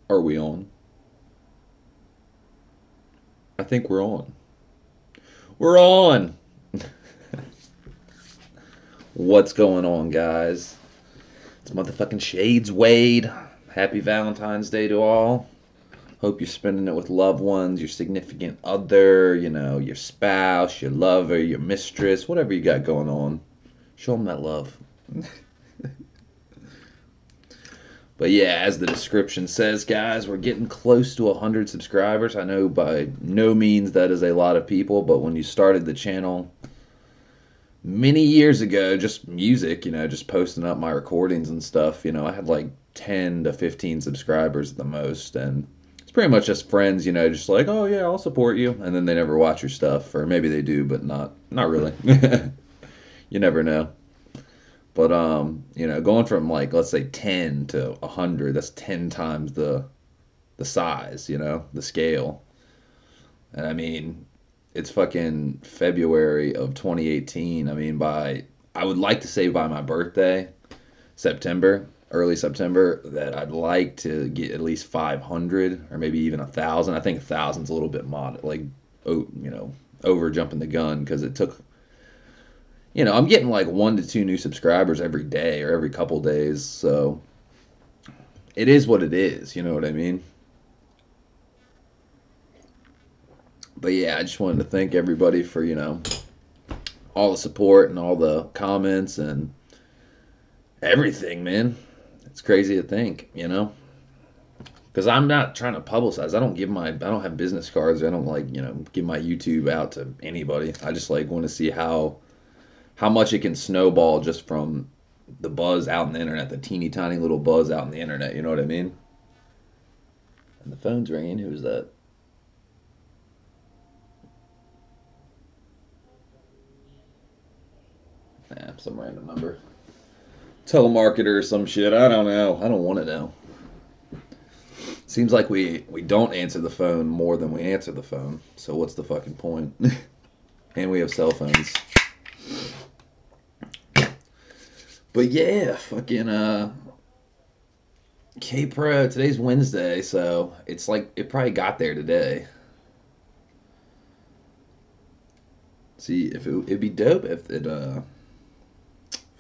Are we on? I think we're on. We're on! What's going on, guys? It's motherfucking Shades Wade. Happy Valentine's Day to all. Hope you're spending it with loved ones, your significant other, your spouse, your lover, your mistress, whatever you got going on. Show them that love. But yeah, as the description says, guys, we're getting close to 100 subscribers. I know by no means that is a lot of people, but when you started the channel many years ago, just music, just posting up my recordings and stuff, I had like 10 to 15 subscribers at the most. And it's pretty much just friends, just like, oh yeah, I'll support you. And then they never watch your stuff, or maybe they do, but not really. You never know. But going from like let's say 10 to 100, that's 10 times the size, the scale. And I mean, it's fucking February of 2018. I mean, I would like to say by my birthday, September, early September, that I'd like to get at least 500 or maybe even 1,000. I think 1,000's a little bit mod, like, over jumping the gun because it took, I'm getting like 1 to 2 new subscribers every day or every couple days. So it is what it is. You know what I mean? But yeah, I just wanted to thank everybody for, all the support and all the comments and everything, man. It's crazy to think, because I'm not trying to publicize. I don't have business cards. I don't like, give my YouTube out to anybody. I just like want to see how much it can snowball just from the buzz out in the internet, the teeny tiny little buzz out in the internet. You know what I mean? And the phone's ringing. Who's that? Some random number. Telemarketer or some shit. I don't know. I don't want to know. Seems like we don't answer the phone more than we answer the phone. So what's the fucking point? And we have cell phones. But yeah, fucking K Pro. Today's Wednesday, so it's like it probably got there today. See, it'd be dope if it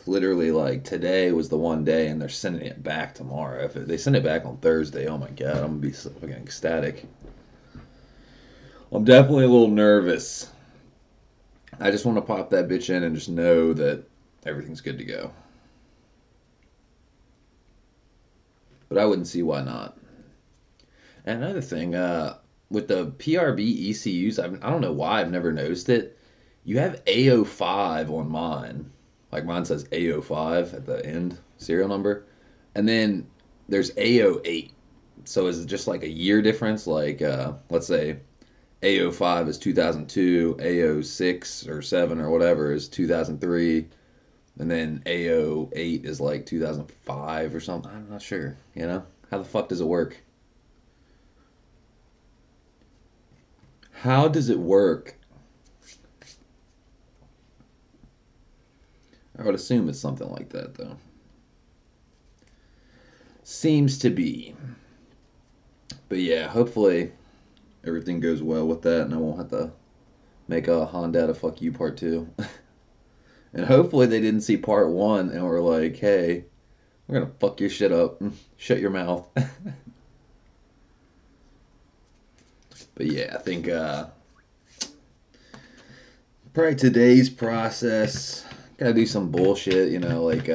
literally like today was the one day and they're sending it back tomorrow. If they send it back on Thursday, oh my god, I'm gonna be so fucking ecstatic. I'm definitely a little nervous. I just want to pop that bitch in and just know that everything's good to go. But I wouldn't see why not. And another thing, with the PRB ECUs, I don't know why I've never noticed it. You have A05 on mine. Like mine says A05 at the end, serial number. And then there's A08. So is it just like a year difference? Like, let's say A05 is 2002, A06 or 7 or whatever is 2003, and then A08 is like 2005 or something. I'm not sure, How the fuck does it work? How does it work? I would assume it's something like that, though. Seems to be. But yeah, hopefully everything goes well with that and I won't have to make a Honda fuck you part two. And hopefully they didn't see part one and were like, hey, we're gonna fuck your shit up. Shut your mouth. But yeah, I think probably today's process, gotta do some bullshit, like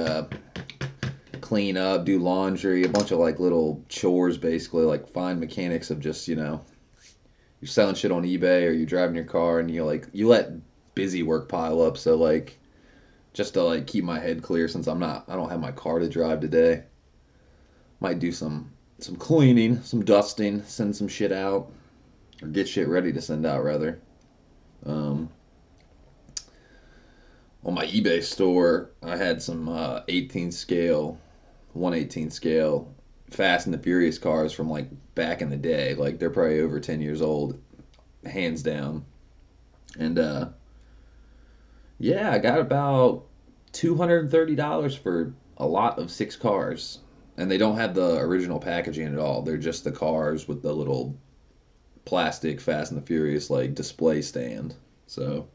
clean up, do laundry, a bunch of like little chores basically, like find mechanics of just, you're selling shit on eBay or you're driving your car and you let busy work pile up. So like just to like keep my head clear since I don't have my car to drive today. Might do some cleaning, some dusting, send some shit out or get shit ready to send out rather. Um, on my eBay store, I had some 18 scale, 118 scale Fast and the Furious cars from like back in the day. Like they're probably over 10 years old, hands down. And yeah, I got about $230 for a lot of 6 cars. And they don't have the original packaging at all. They're just the cars with the little plastic Fast and the Furious like display stand. So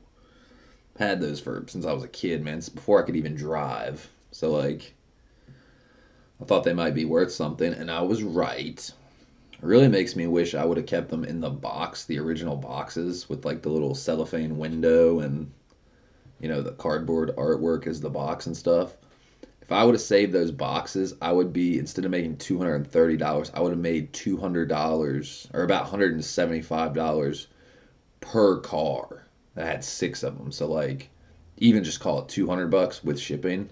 had those for since I was a kid, man. It's before I could even drive. So like I thought they might be worth something, and I was right. It really makes me wish I would have kept them in the box, the original boxes with like the little cellophane window and the cardboard artwork as the box and stuff. If I would have saved those boxes, I would be instead of making $230, I would have made $200 or about $175 per car. I had six of them, so like even just call it $200 with shipping.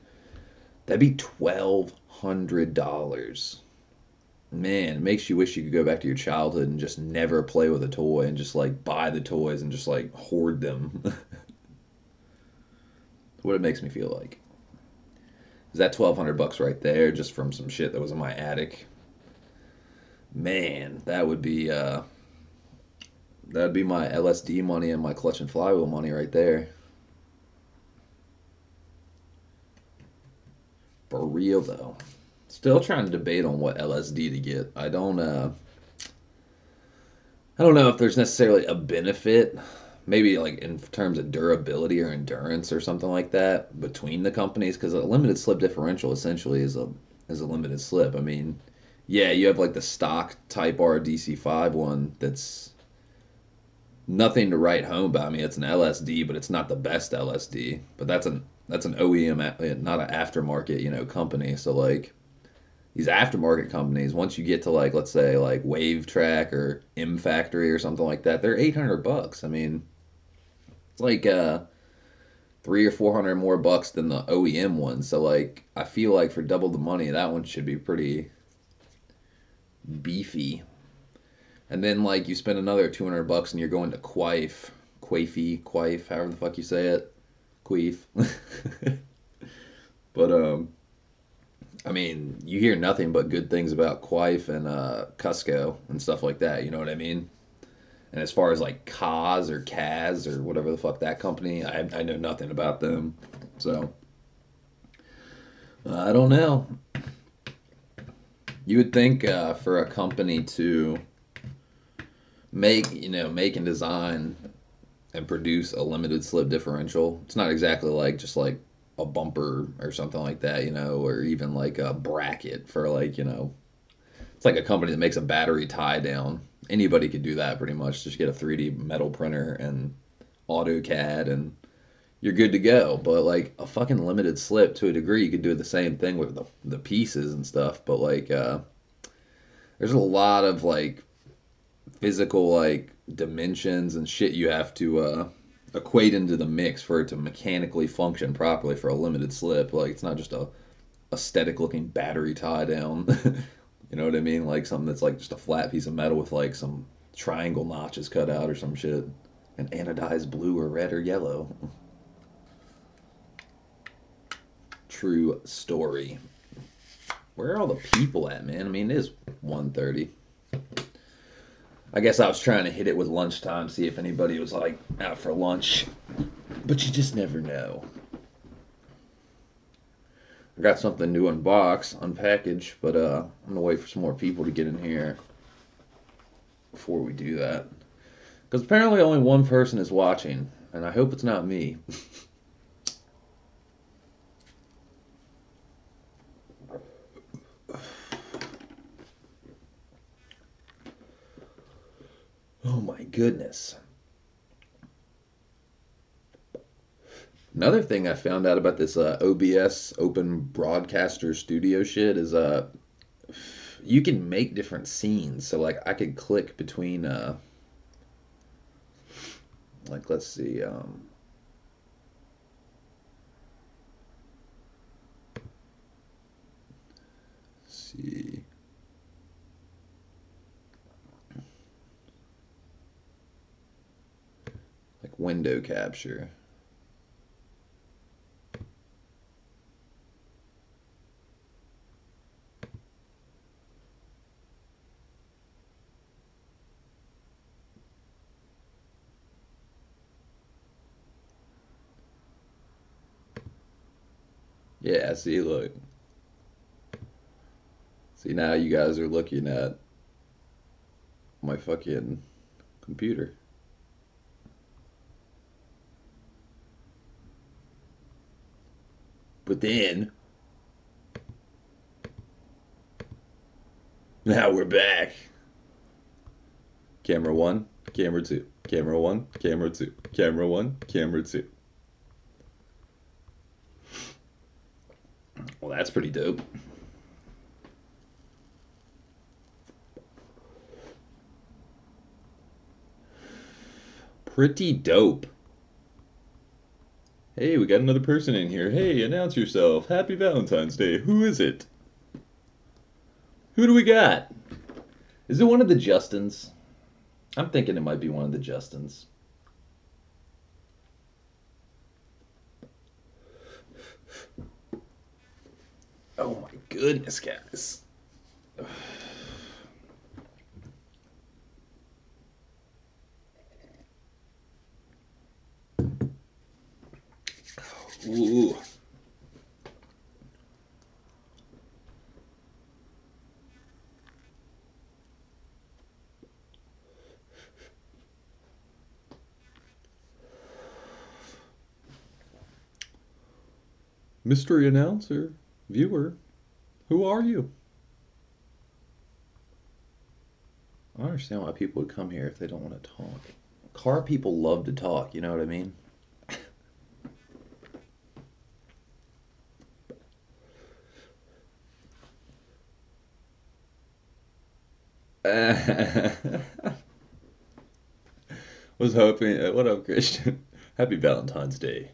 That'd be $1,200. Man, it makes you wish you could go back to your childhood and just never play with a toy and just like buy the toys and just like hoard them. What it makes me feel like. Is that $1,200 right there just from some shit that was in my attic? Man, that'd be my LSD money and my clutch and flywheel money right there. For real though. Still trying to debate on what LSD to get. I don't know if there's necessarily a benefit, maybe like in terms of durability or endurance or something like that between the companies because a limited slip differential essentially is a limited slip. I mean, yeah, you have like the stock Type R DC5 one that's nothing to write home about. I mean, it's an LSD, but it's not the best LSD. But that's an OEM, not an aftermarket, company. So like these aftermarket companies, once you get to like let's say like Wave Track or M Factory or something like that, they're $800. I mean, it's like three or 400 more bucks than the OEM one. So like I feel like for double the money, that one should be pretty beefy. And then like you spend another $200 and you're going to Quaife, however the fuck you say it, Queef. But I mean, you hear nothing but good things about Quaife and Cusco and stuff like that. You know what I mean? And as far as like Kaz or Kaz or whatever the fuck that company, I know nothing about them. So I don't know. You would think for a company to make and design and produce a limited slip differential, it's not exactly like just like a bumper or something like that, or even like a bracket for like, it's like a company that makes a battery tie down. Anybody could do that pretty much. Just get a 3D metal printer and AutoCAD and you're good to go. But like a fucking limited slip to a degree, you could do the same thing with the pieces and stuff. But like, there's a lot of like physical like dimensions and shit you have to equate into the mix for it to mechanically function properly for a limited slip. Like it's not just a aesthetic looking battery tie down. You know what I mean? Like something that's like just a flat piece of metal with like some triangle notches cut out or some shit. And anodized blue or red or yellow. True story. Where are all the people at, man? I mean, it is 1:30. I guess I was trying to hit it with lunchtime, see if anybody was like out for lunch. But you just never know. I got something new unbox, unpackage, but I'm gonna wait for some more people to get in here before we do that. Because apparently only one person is watching, and I hope it's not me. Oh my goodness. Another thing I found out about this OBS Open Broadcaster Studio shit is you can make different scenes. So like I could click between like let's see see like window capture. Yeah, see, look. See, now you guys are looking at my fucking computer. But then, now we're back. Camera one, camera two, camera one, camera two, camera one, camera two. Well, that's pretty dope. Pretty dope. Hey, we got another person in here. Hey, announce yourself. Happy Valentine's Day. Who is it? Who do we got? Is it one of the Justins? I'm thinking it might be one of the Justins. Oh my goodness, guys. Ooh. Mystery announcer, viewer, who are you? I don't understand why people would come here if they don't want to talk. Car people love to talk, you know what I mean? Was hoping. What up, Christian? Happy Valentine's Day.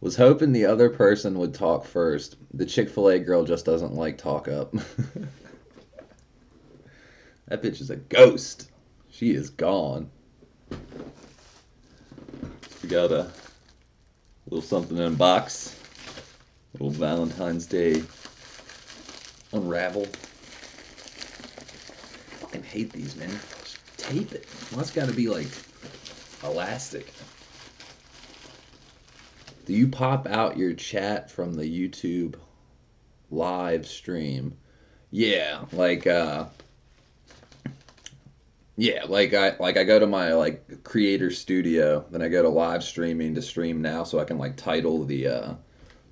Was hoping the other person would talk first. The Chick-fil-A girl just doesn't like talk up. That bitch is a ghost. She is gone. We got a little something in a box. Little Valentine's Day unravel. Fucking hate these, man. Just tape it. Well, that's got to be like elastic. Do you pop out your chat from the YouTube live stream? Yeah, like I go to my like creator studio, then I go to live streaming to stream now so I can like title the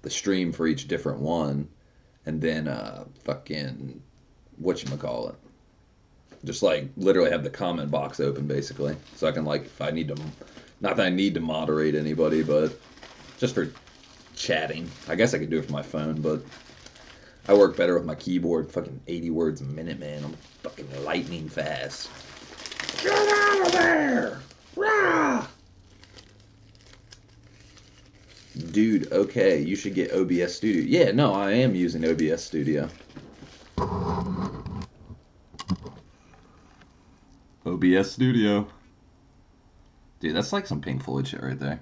stream for each different one, and then fucking whatchamacallit. Just like literally have the comment box open basically. So I can like if I need to, not that I need to moderate anybody, but just for chatting. I guess I could do it from my phone, but I work better with my keyboard. Fucking 80 words a minute, man. I'm fucking lightning fast. Get out of there! Rah! Dude, okay, you should get OBS Studio. Yeah, no, I am using OBS Studio. OBS Studio. Dude, that's like some Pink Floyd shit right there.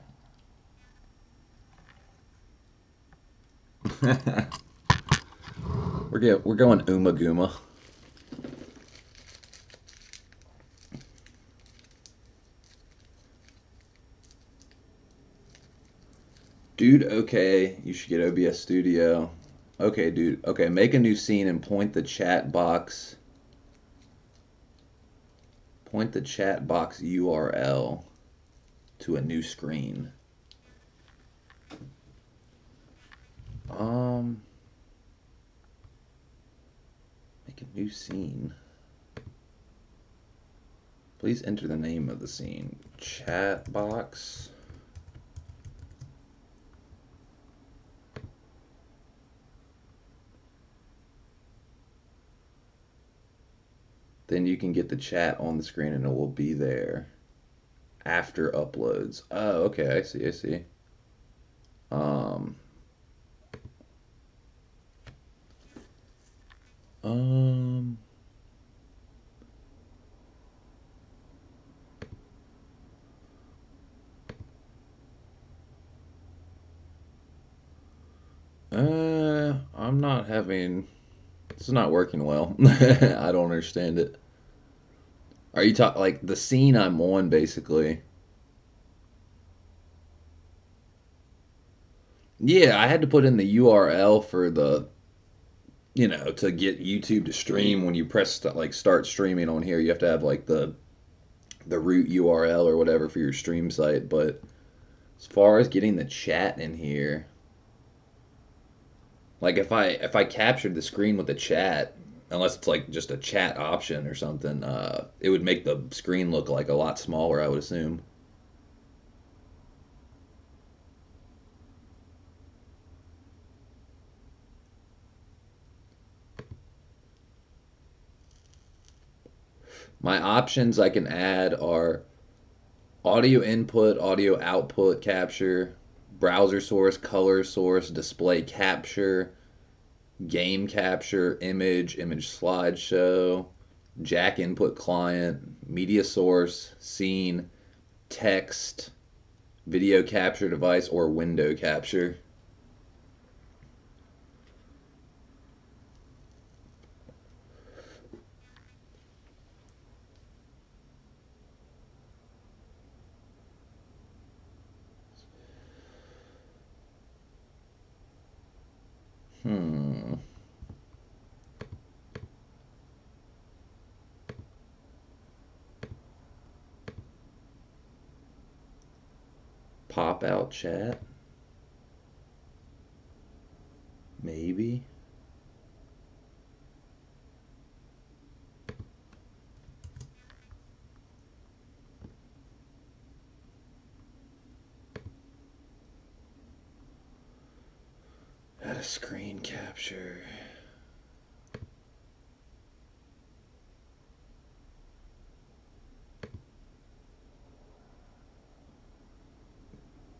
We're going Uma Guma. Dude, okay, you should get OBS Studio. Okay, dude. Okay, make a new scene and point the chat box. Point the chat box URL to a new screen. Make a new scene. Please enter the name of the scene. Chat box. Then you can get the chat on the screen and it will be there after uploads. Oh, okay, I see, I see. Um, um, I'm not having, this is not working well. I don't understand it. Are you talking like the scene I'm on basically? Yeah, I had to put in the URL for to get YouTube to stream, when you press like start streaming on here, you have to have like the root URL or whatever for your stream site. But as far as getting the chat in here, like if I captured the screen with the chat, unless it's like just a chat option or something, it would make the screen look like a lot smaller, I would assume. My options I can add are audio input, audio output capture, browser source, color source, display capture, game capture, image slideshow, jack input client, media source, scene, text, video capture device, or window capture. Hmm. Pop out chat? Maybe. Add a screen capture.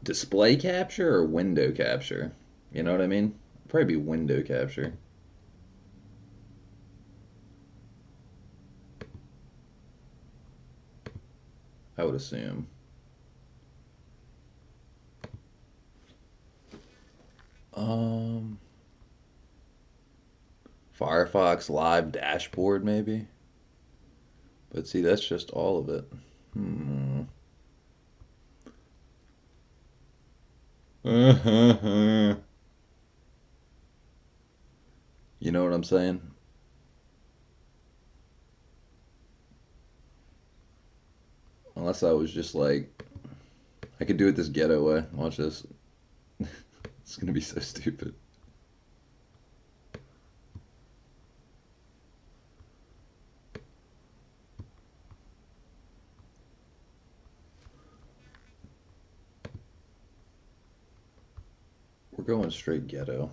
Display capture or window capture? You know what I mean? Probably be window capture, I would assume. Um, Firefox Live dashboard, maybe? But see, that's just all of it. Hmm. You know what I'm saying? Unless I was just like, I could do it this ghetto way. Watch this. It's gonna be so stupid. We're going straight ghetto.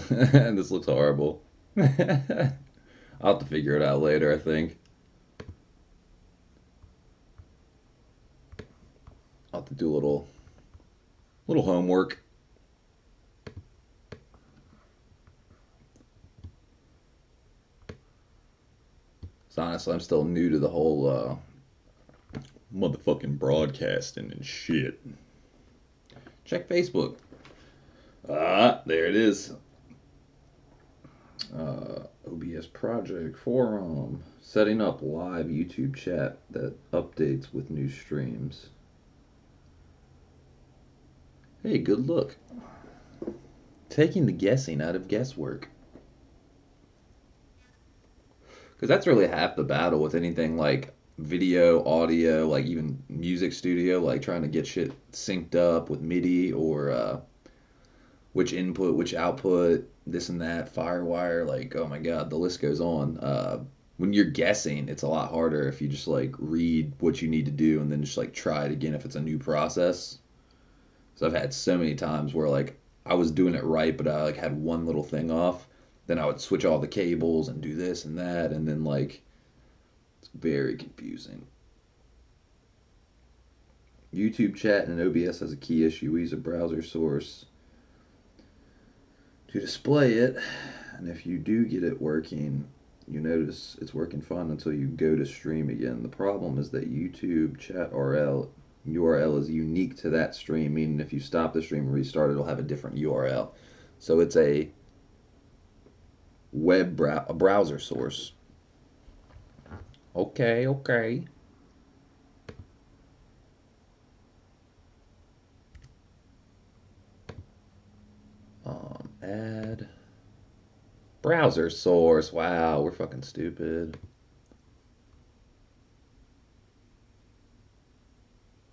This looks horrible. I'll have to figure it out later, I think. I'll have to do a little homework. So honestly, I'm still new to the whole motherfucking broadcasting and shit. Check Facebook. Ah, there it is. OBS project forum. Setting up live YouTube chat that updates with new streams. Hey, good look. Taking the guessing out of guesswork. Because that's really half the battle with anything like video, audio, like even music studio, like trying to get shit synced up with MIDI or which input, which output, this and that, Firewire, like, oh my God, the list goes on. When you're guessing, it's a lot harder if you just like read what you need to do and then just like try it again if it's a new process. So I've had so many times where like I was doing it right, but I like had one little thing off. Then I would switch all the cables and do this and that, and then like it's very confusing. YouTube chat and OBS has a key issue. We use a browser source. to display it. And if you do get it working, you notice it's working fine until you go to stream again. The problem is that YouTube chat URL is unique to that stream, meaning if you stop the stream and restart, it'll have a different URL. So it's a a browser source. Okay, okay. Add browser source. Wow, we're fucking stupid.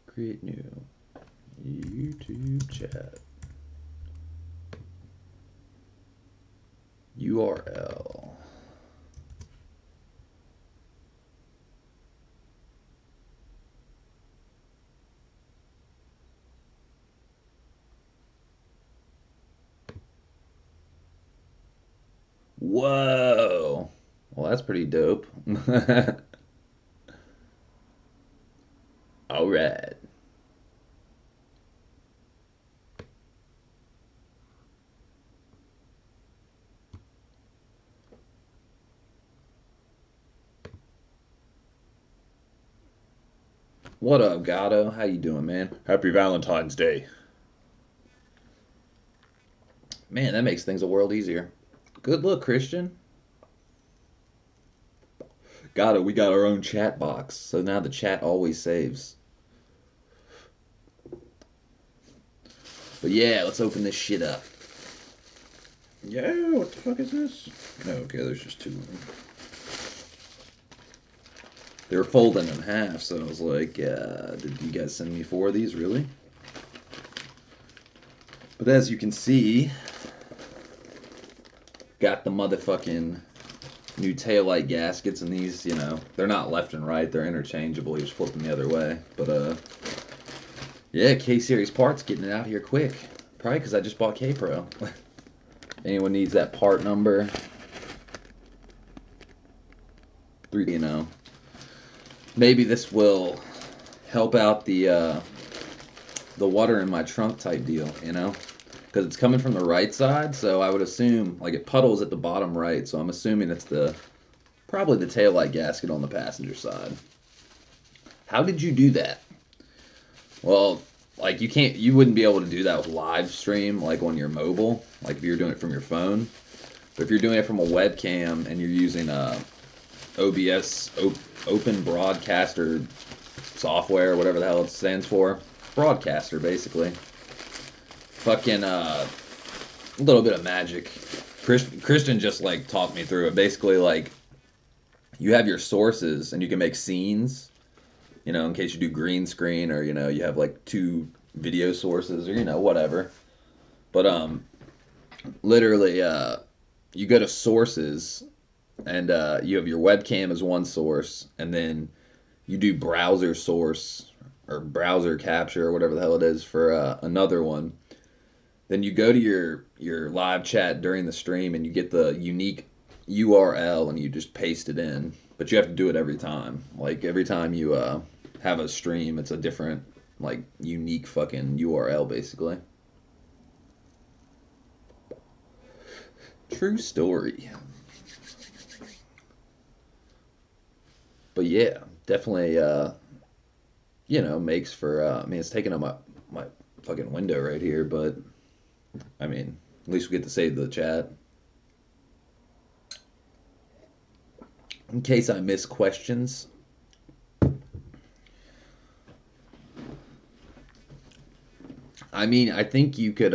Create new YouTube chat URL. Whoa. Well, that's pretty dope. All right. What up, Gato? How you doing, man? Happy Valentine's Day. Man, that makes things a world easier. Good look, Christian. Gato, we got our own chat box, so now the chat always saves. But yeah, let's open this shit up. Yeah, what the fuck is this? No, okay, there's just two of them. They were folding in half, so I was like, did you guys send me 4 of these, really? But as you can see, got the motherfucking new taillight gaskets, and these, you know, they're not left and right, they're interchangeable, you just flip them the other way. But, yeah, K-Series parts getting it out here quick. Probably because I just bought K-Pro. Anyone needs that part number, 3, you know. Maybe this will help out the water in my trunk type deal, you know? Because it's coming from the right side, so I would assume, like, it puddles at the bottom right, so I'm assuming it's probably the taillight gasket on the passenger side. How did you do that? Well, like, you wouldn't be able to do that with live stream, like, on your mobile, like, if you're doing it from your phone. But if you're doing it from a webcam and you're using OBS, Open Broadcaster software, whatever the hell it stands for, broadcaster, basically. Fucking, a little bit of magic. Christian just, like, talked me through it. Basically, like, you have your sources, and you can make scenes, you know, in case you do green screen, or, you know, you have, like, 2 video sources, or, you know, whatever. But, literally, you go to sources, and, you have your webcam as one source, and then you do browser source, or browser capture, or whatever the hell it is, for, another one. Then you go to your live chat during the stream and you get the unique URL and you just paste it in. But you have to do it every time. Like every time you have a stream, it's a different, like, unique fucking URL basically. True story. But yeah, definitely you know, makes for I mean, it's taking up my fucking window right here, but I mean, at least we get to save the chat. In case I miss questions. I mean, I think you could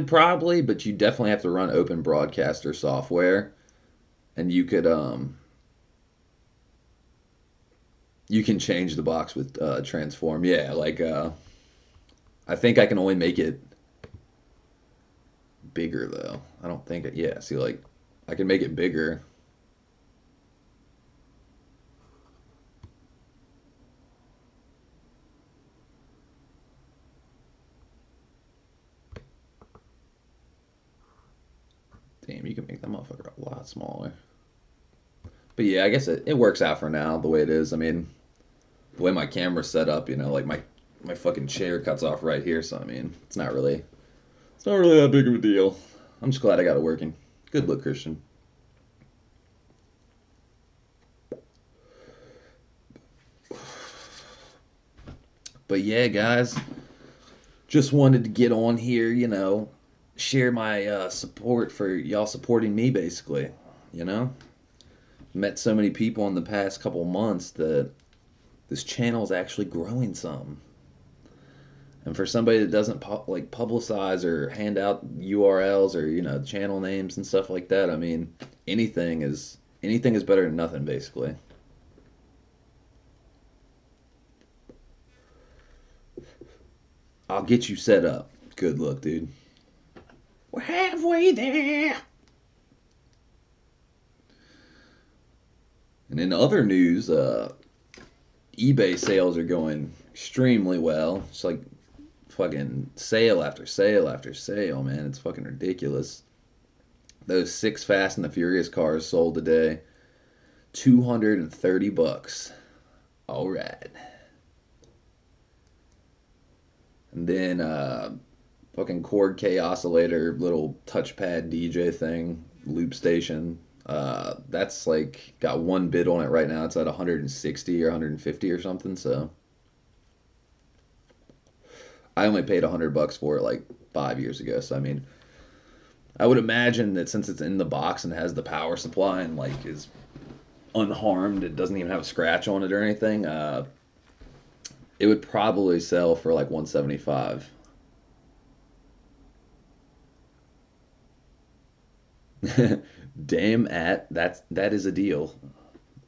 probably, but you definitely have to run Open Broadcaster software, and you can change the box with transform. Yeah, like I think I can only make it bigger though. I don't think it. Yeah, see, like I can make it bigger. Damn, you can make that motherfucker a lot smaller. But yeah, I guess it works out for now the way it is. I mean, the way my camera's set up, you know, like my fucking chair cuts off right here, so I mean, it's It's not really that big of a deal. I'm just glad I got it working. Good look, Christian. But yeah, guys, just wanted to get on here, share my support for y'all supporting me, basically. You know, met so many people in the past couple months that this channel is actually growing some. And for somebody that doesn't like publicize or hand out URLs or channel names and stuff like that, I mean, anything is better than nothing, basically. I'll get you set up. Good luck, dude. We're halfway there. And in other news, eBay sales are going extremely well. It's like fucking sale after sale after sale, man. It's fucking ridiculous. Those six Fast and the Furious cars sold today, $230. All right. And then fucking Chord K oscillator, little touchpad DJ thing, loop station. That's like got one bid on it right now. It's at 160 or 150 or something. So I only paid $100 for it like 5 years ago. So I mean, I would imagine that since it's in the box and has the power supply and like is unharmed, it doesn't even have a scratch on it or anything. It would probably sell for like 175. Damn at that is a deal,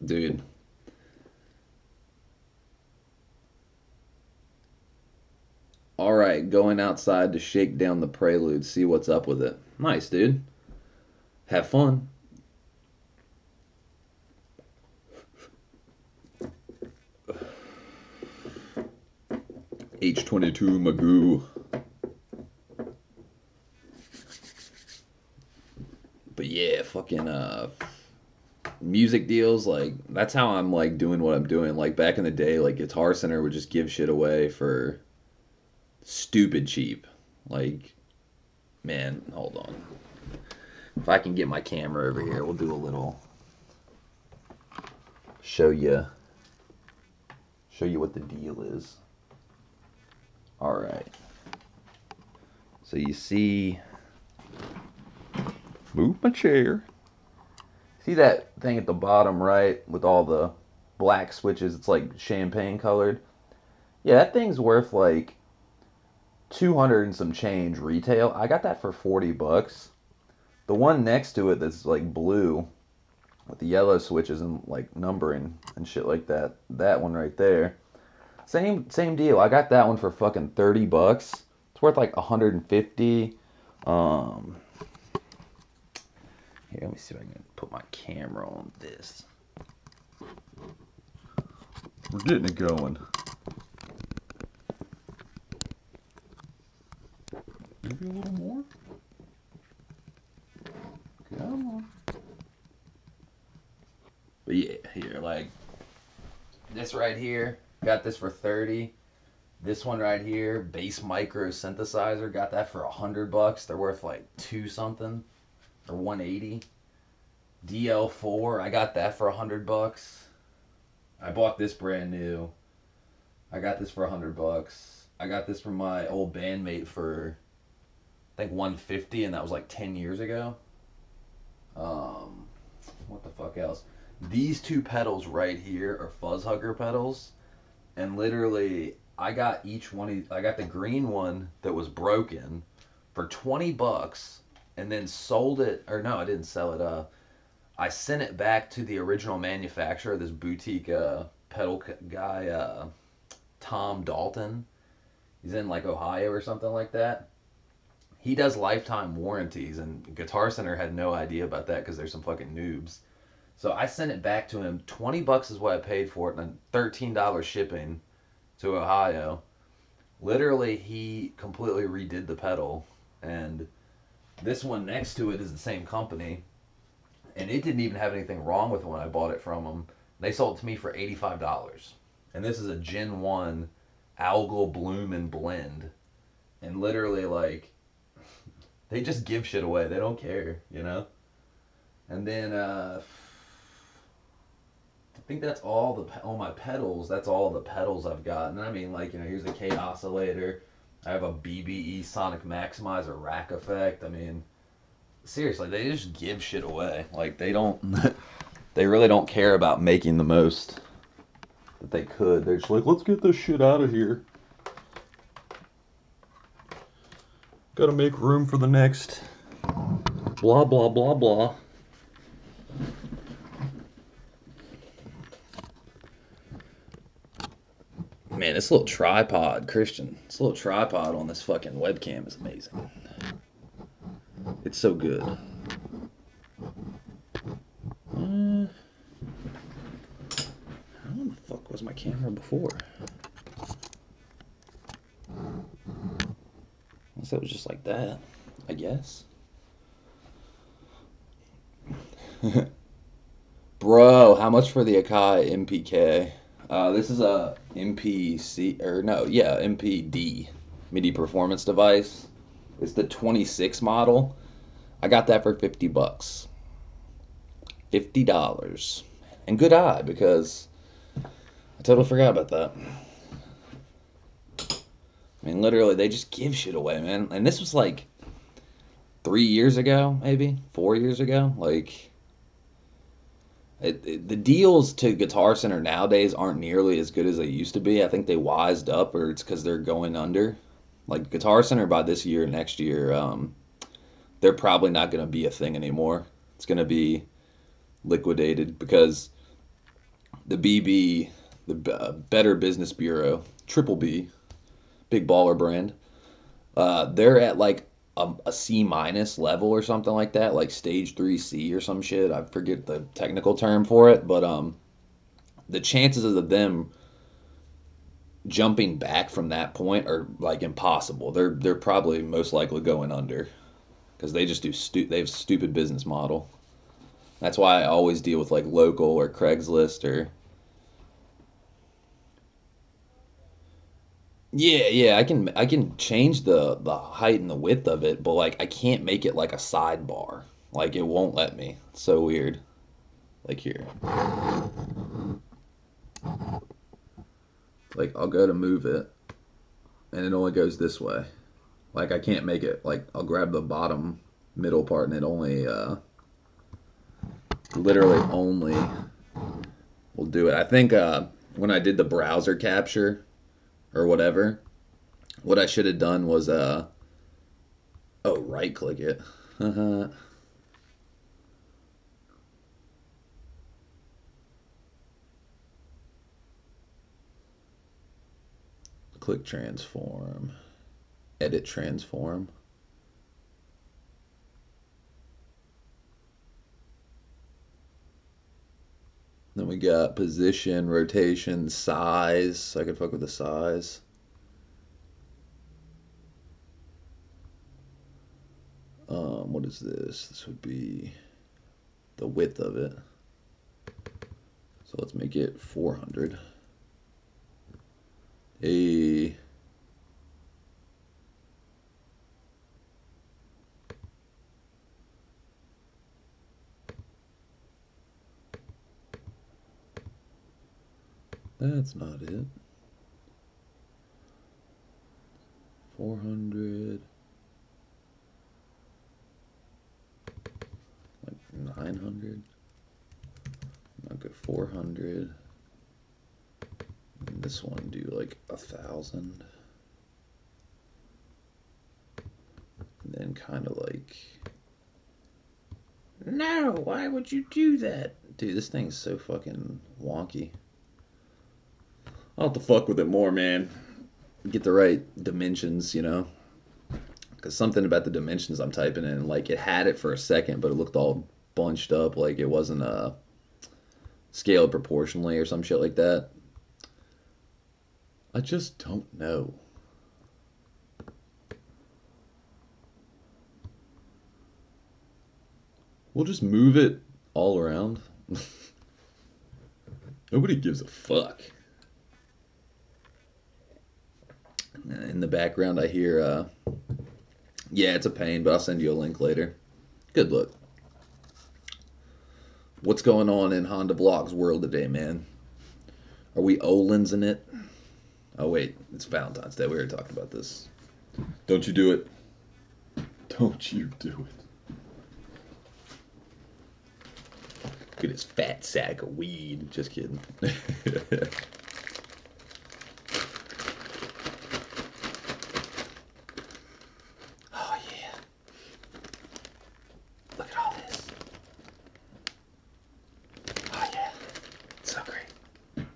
dude. All right, going outside to shake down the prelude, see what's up with it. Nice, dude. Have fun. H22 Magoo. But yeah, fucking music deals, like that's how I'm like doing what I'm doing. Like back in the day, like Guitar Center would just give shit away for stupid cheap. Like, man, hold on. If I can get my camera over here, we'll do a little show you what the deal is. All right. So you see, move my chair. See that thing at the bottom right with all the black switches? It's like champagne colored. Yeah, that thing's worth like 200 and some change retail. I got that for $40. The one next to it that's like blue with the yellow switches and like numbering and shit like that. That one right there. Same deal. I got that one for fucking $30. It's worth like 150. Um Here, let me see if I can put my camera on this. We're getting it going. Maybe a little more. Come on. But yeah, here, like this right here, got this for 30. This one right here, bass micro synthesizer, got that for $100. They're worth like two something or 180. DL4, I got that for $100. I bought this brand new. I got this for $100. I got this from my old bandmate for I think 150, and that was like 10 years ago. Um, what the fuck else? These two pedals right here are fuzz hugger pedals, and literally I got each one. I got the green one that was broken for $20, and then sold it. Or no, I didn't sell it. I sent it back to the original manufacturer, this boutique pedal guy, Tom Dalton. He's in like Ohio or something like that. He does lifetime warranties, and Guitar Center had no idea about that because they're some fucking noobs. So I sent it back to him. $20 is what I paid for it, and $13 shipping to Ohio. Literally, he completely redid the pedal, and this one next to it is the same company, and it didn't even have anything wrong with it when I bought it from them. They sold it to me for $85, and this is a Gen 1 Algal Bloom and Blend, and literally like They just give shit away. They don't care, And then I think that's all my pedals. That's all the pedals I've got. And I mean, like, here's a K oscillator. I have a BBE Sonic Maximizer rack effect. I mean, seriously, they just give shit away. Like, they don't, they really don't care about making the most that they could. They're just like, let's get this shit out of here. Gotta make room for the next blah, blah, blah, blah. Man, this little tripod, Christian, this little tripod on this fucking webcam is amazing. It's so good. How the fuck was my camera before? Unless it was just like that, I guess. Bro, how much for the Akai MPK? This is a MPC, or no, yeah, MPD, MIDI performance device. It's the 26 model. I got that for 50 bucks. $50. And good eye, because I totally forgot about that. I mean, literally, they just give shit away, man. And this was like 3 years ago, maybe 4 years ago. Like, the deals to Guitar Center nowadays aren't nearly as good as they used to be. I think they wised up, or it's because they're going under. Like, Guitar Center by this year, next year, they're probably not going to be a thing anymore. It's going to be liquidated because the BB, the Better Business Bureau, Triple B, big baller brand, they're at like a C minus level or something like that, like stage 3C or some shit. I forget the technical term for it, but the chances of them jumping back from that point are like impossible. They're probably most likely going under because they just they have stupid business model. That's why I always deal with like local or Craigslist or yeah, I can change the height and the width of it, but like I can't make it like a sidebar. Like it won't let me. It's so weird. Like here. Like I'll go to move it and it only goes this way. Like I can't make it like I'll grab the bottom middle part and it only literally only will do it. I think when I did the browser capture or whatever, what I should have done was oh, right click it. Click transform, edit transform. Then we got position, rotation, size. I could fuck with the size. What is this? This would be the width of it. So let's make it 400. A that's not it. 400. Like 900. I'll go 400. And this one do like 1,000. And then kind of like, no, why would you do that? Dude, this thing's so fucking wonky. I'll have to fuck with it more, man. Get the right dimensions. Because something about the dimensions I'm typing in, like it had it for a second, but it looked all bunched up, like it wasn't scaled proportionally or some shit like that. I just don't know. We'll just move it all around. Nobody gives a fuck. In the background, I hear Yeah, it's a pain, but I'll send you a link later. Good look. What's going on in Honda Vlogs world today, man? Are we Olins in it? Oh wait, it's Valentine's Day. We already talked about this. Don't you do it. Don't you do it. Look at his fat sack of weed. Just kidding. Oh yeah. Look at all this. Oh yeah. It's so great.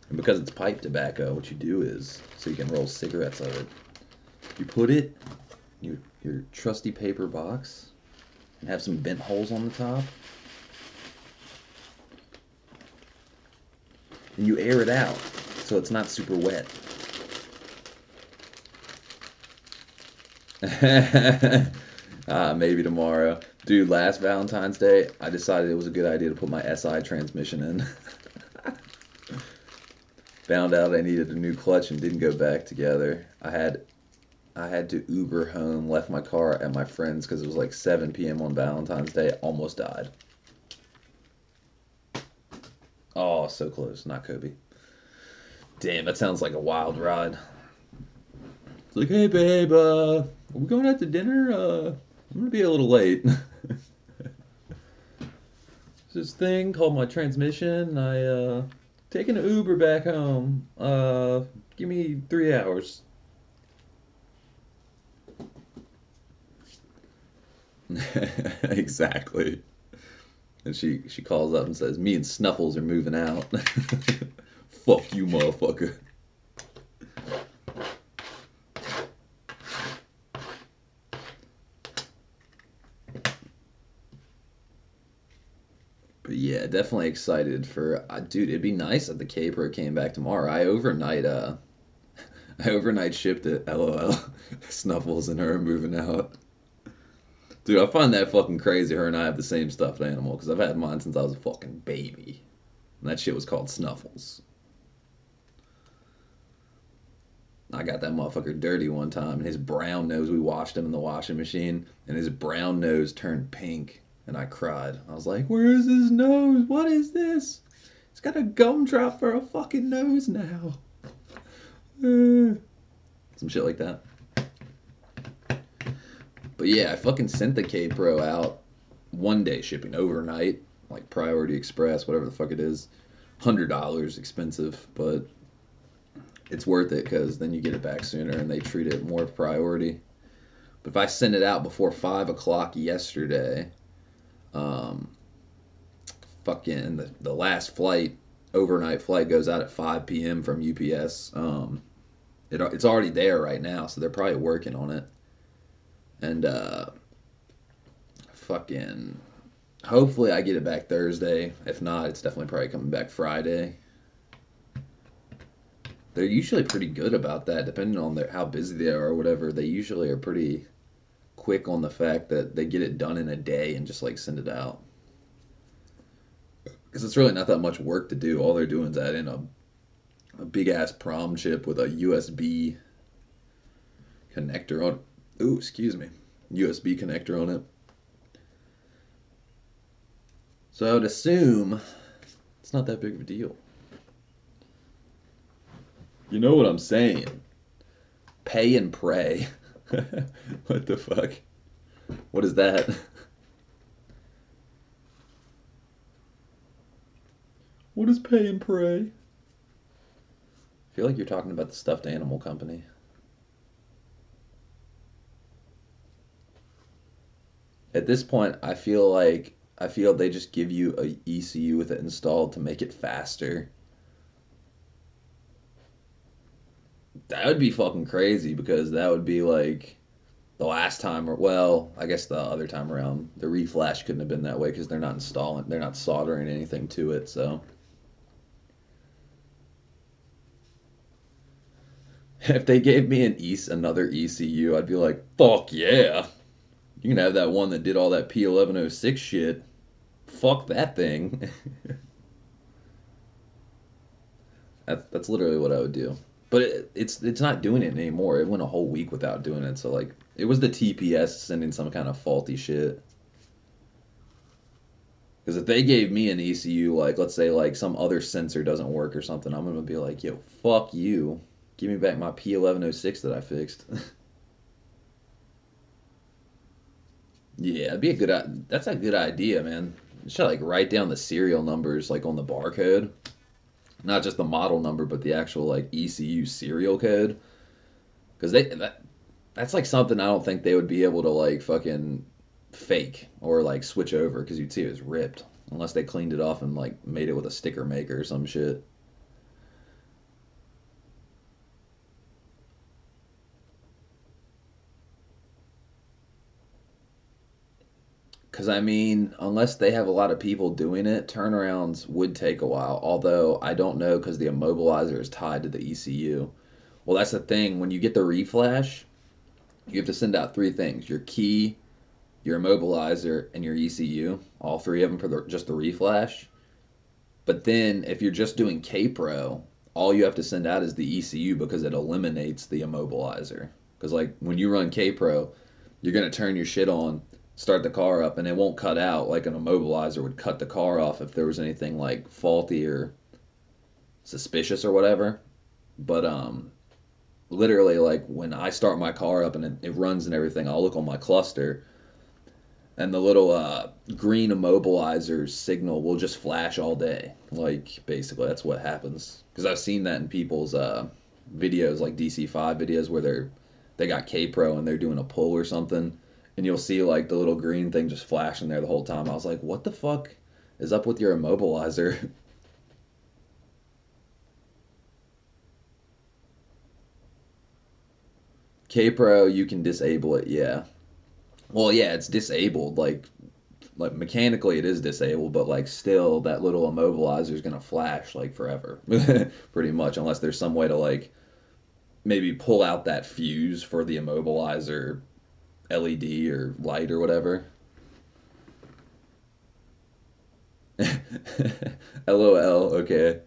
And because it's pipe tobacco, what you do is, so you can roll cigarettes of it, you put it in your trusty paper box and have some vent holes on the top. And you air it out so it's not super wet. Maybe tomorrow. Dude, last Valentine's Day, I decided it was a good idea to put my SI transmission in. Found out I needed a new clutch and didn't go back together. I had to Uber home, left my car at my friend's because it was like 7 p.m. on Valentine's Day. Almost died. Oh, so close. Not Kobe. Damn, that sounds like a wild ride. It's like, hey babe, are we going out to dinner? I'm gonna be a little late. This thing called my transmission. Taking an Uber back home. Give me 3 hours. Exactly. And she calls up and says, "Me and Snuffles are moving out." Fuck you, motherfucker. But yeah, definitely excited for dude. It'd be nice if the K Pro came back tomorrow. I overnight shipped it. LOL. Snuffles and her are moving out. Dude, I find that fucking crazy. Her and I have the same stuffed animal because I've had mine since I was a fucking baby. And that shit was called Snuffles. I got that motherfucker dirty one time, and his brown nose, we washed him in the washing machine, and his brown nose turned pink, and I cried. I was like, where is his nose? What is this? He's got a gumdrop for a fucking nose now. Some shit like that. But yeah, I fucking sent the K Pro out 1 day shipping overnight, like Priority Express, whatever the fuck it is. $100 expensive, but it's worth it because then you get it back sooner and they treat it more priority. But if I send it out before 5 o'clock yesterday, um, fucking the last flight, overnight flight, goes out at 5 p.m. from UPS. It's already there right now, so they're probably working on it. And fucking hopefully I get it back Thursday. If not, it's definitely probably coming back Friday. They're usually pretty good about that, depending on how busy they are or whatever. They usually are pretty quick on the fact that they get it done in a day and just like send it out. Because it's really not that much work to do. All they're doing is add in a big ass prom chip with a USB connector on. Ooh, excuse me. USB connector on it. So I would assume it's not that big of a deal. You know what I'm saying? Pay and pray. What the fuck? What is that? What is pay and pray? I feel like you're talking about the stuffed animal company. At this point, I feel they just give you a ECU with it installed to make it faster. That would be fucking crazy because that would be like the last time, or well, I guess the other time around, the reflash couldn't have been that way because they're not soldering anything to it. So if they gave me another ECU, I'd be like, fuck yeah, you can have that one that did all that P1106 shit. Fuck that thing. That's literally what I would do. But it's not doing it anymore. It went a whole week without doing it. So like it was the TPS sending some kind of faulty shit. Because if they gave me an ECU, like let's say like some other sensor doesn't work or something, I'm gonna be like, yo, fuck you. Give me back my P1106 that I fixed. Yeah, it'd be a good. That's a good idea, man. You should like write down the serial numbers like on the barcode, not just the model number, but the actual like ECU serial code. Because that's like something I don't think they would be able to like fucking fake or like switch over because you'd see it was ripped unless they cleaned it off and like made it with a sticker maker or some shit. Because I mean, unless they have a lot of people doing it, turnarounds would take a while. Although I don't know because the immobilizer is tied to the ECU. Well, that's the thing. When you get the reflash, you have to send out three things: your key, your immobilizer, and your ECU. All three of them for just the reflash. But then if you're just doing K-Pro, all you have to send out is the ECU because it eliminates the immobilizer. Because like when you run K-Pro, you're gonna turn your shit on, start the car up, and it won't cut out like an immobilizer would cut the car off if there was anything like faulty or suspicious or whatever. But literally like when I start my car up and it runs and everything, I'll look on my cluster and the little green immobilizer signal will just flash all day. Like basically, that's what happens. Because I've seen that in people's videos, like DC5 videos, where they got K Pro and they're doing a pull or something, and you'll see like the little green thing just flashing there the whole time. I was like, what the fuck is up with your immobilizer? K Pro, you can disable it, yeah. Well, yeah, it's disabled. Like mechanically it is disabled, but like still that little immobilizer is gonna flash like forever, pretty much, unless there's some way to like maybe pull out that fuse for the immobilizer LED or light or whatever. LOL. Okay,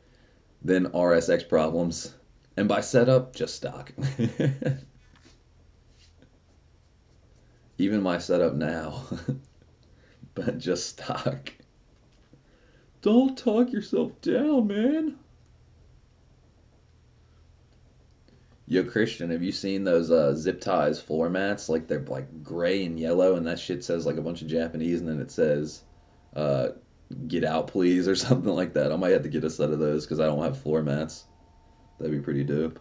then RSX problems, and by setup, just stock. Even my setup now, but just stock. Don't talk yourself down, man. Yo, Christian, have you seen those zip ties floor mats? Like they're like gray and yellow, and that shit says like a bunch of Japanese, and then it says, uh, "Get out, please," or something like that. I might have to get a set of those because I don't have floor mats. That'd be pretty dope.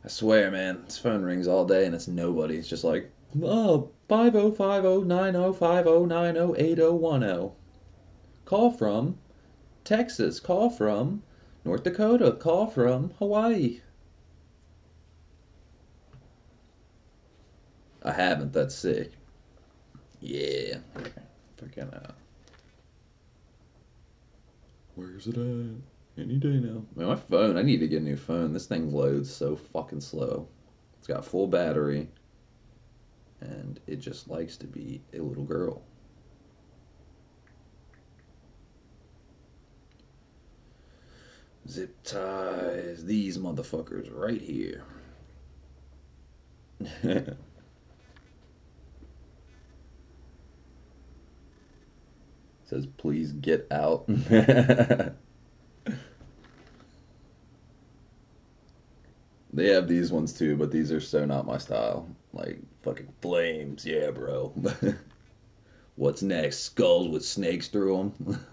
I swear, man, this phone rings all day and it's nobody. It's just like, oh, 50509050908010. Call from Texas. Call from North Dakota. Call from Hawaii. I haven't. That's sick. Yeah. Freaking out. Where's it at? Any day now. Man, my phone, I need to get a new phone. This thing loads so fucking slow. It's got full battery, and it just likes to be a little girl. Zip ties. These motherfuckers right here. Says, please get out. They have these ones too, but these are so not my style. Like fucking flames, yeah, bro. What's next? Skulls with snakes through them.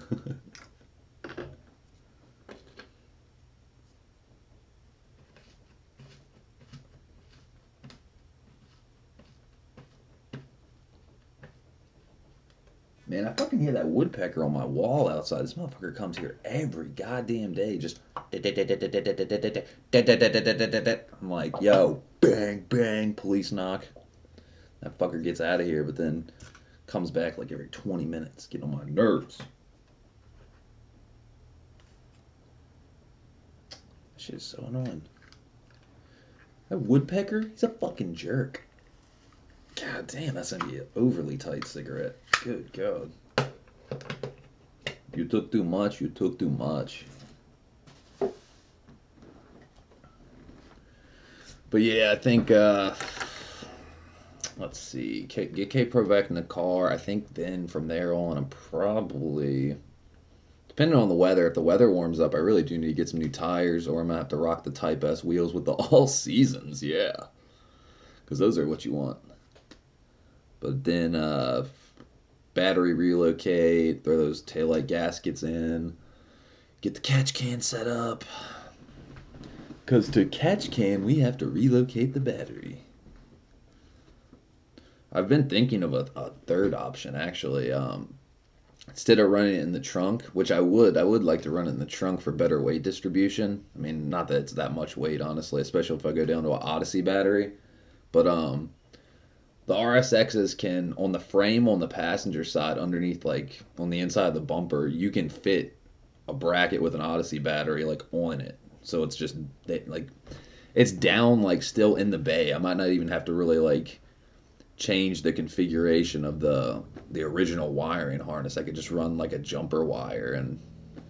Man, I fucking hear that woodpecker on my wall outside. This motherfucker comes here every goddamn day. Just I'm like, yo, bang, bang, police knock. That fucker gets out of here, but then comes back like every 20 minutes, getting on my nerves. That shit is so annoying. That woodpecker, he's a fucking jerk. God damn, that's gonna be an overly tight cigarette. Good God. You took too much, you took too much. But yeah, I think let's see, get K Pro back in the car. I think then from there on, I'm probably depending on the weather. If the weather warms up, I really do need to get some new tires, or I'm gonna have to rock the Type S wheels with the all seasons. Yeah, because those are what you want. But then battery relocate, throw those taillight gaskets in, get the catch can set up. Because to catch can, we have to relocate the battery. I've been thinking of a third option actually. Instead of running it in the trunk, which I would like to run it in the trunk for better weight distribution. I mean, not that it's that much weight, honestly, especially if I go down to an Odyssey battery. But the RSXs can on the frame on the passenger side, underneath like on the inside of the bumper, you can fit a bracket with an Odyssey battery like on it. So it's just like it's down like still in the bay. I might not even have to really like change the configuration of the original wiring harness. I could just run like a jumper wire and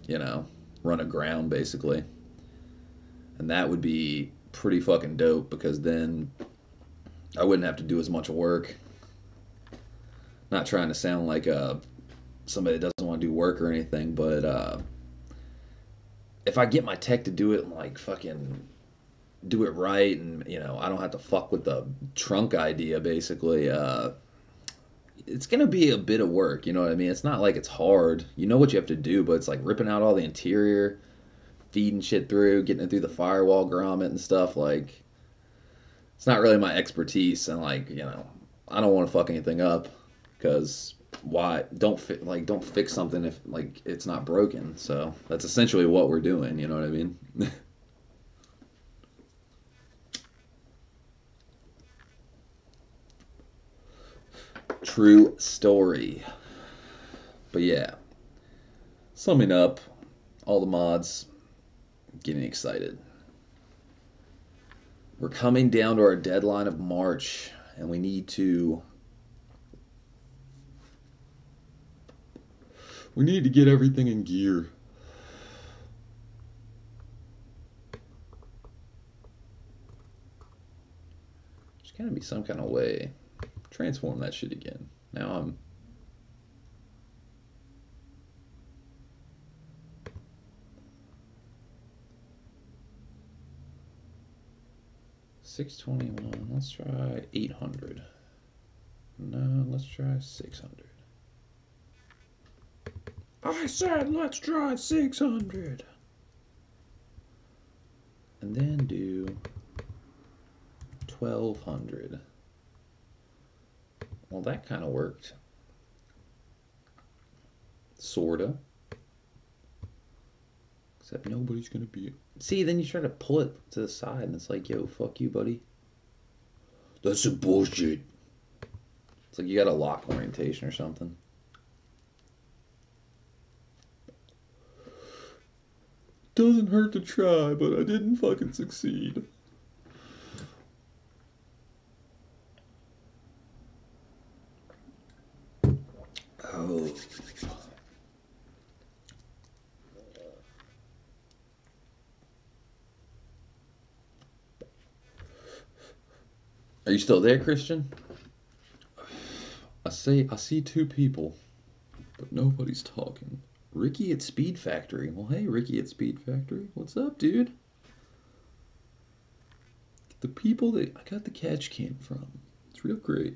you know run a ground basically, and that would be pretty fucking dope because then I wouldn't have to do as much work. Not trying to sound like somebody that doesn't want to do work or anything, but if I get my tech to do it and like fucking do it right, and I don't have to fuck with the trunk idea basically. It's gonna be a bit of work, you know what I mean? It's not like it's hard. You know what you have to do, but it's like ripping out all the interior, feeding shit through, getting it through the firewall grommet and stuff. Like, it's not really my expertise, and like, I don't want to fuck anything up because why? Don't fix something if like it's not broken. So that's essentially what we're doing. You know what I mean? True story. But yeah, summing up, all the mods getting excited. We're coming down to our deadline of March, and we need to get everything in gear. There's gotta be some kind of way. Transform that shit again. Now I'm 621. Let's try 800. No, let's try 600. I said let's try 600. And then do 1200. Well, that kind of worked. Sorta. Except nobody's gonna be. See, then you try to pull it to the side, and it's like, yo, fuck you, buddy. That's some bullshit. It's like you got a lock orientation or something. Doesn't hurt to try, but I didn't fucking succeed. Oh. Are you still there, Christian? I see two people, but nobody's talking. Ricky at Speed Factory. Well, hey, Ricky at Speed Factory. What's up, dude? The people that I got the catch can from. It's real great.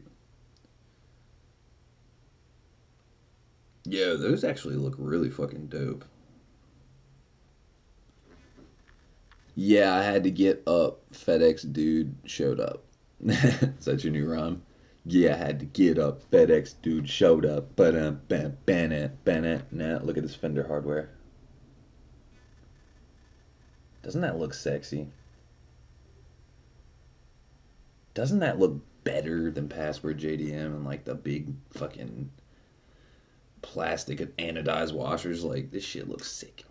Yeah, those actually look really fucking dope. Yeah, I had to get up. FedEx dude showed up. Is that your new rhyme? Yeah, I had to get up. FedEx dude showed up. But Bennett. Nah, look at this fender hardware. Doesn't that look sexy? Doesn't that look better than Password JDM and like the big fucking plastic anodized washers? Like this shit looks sick.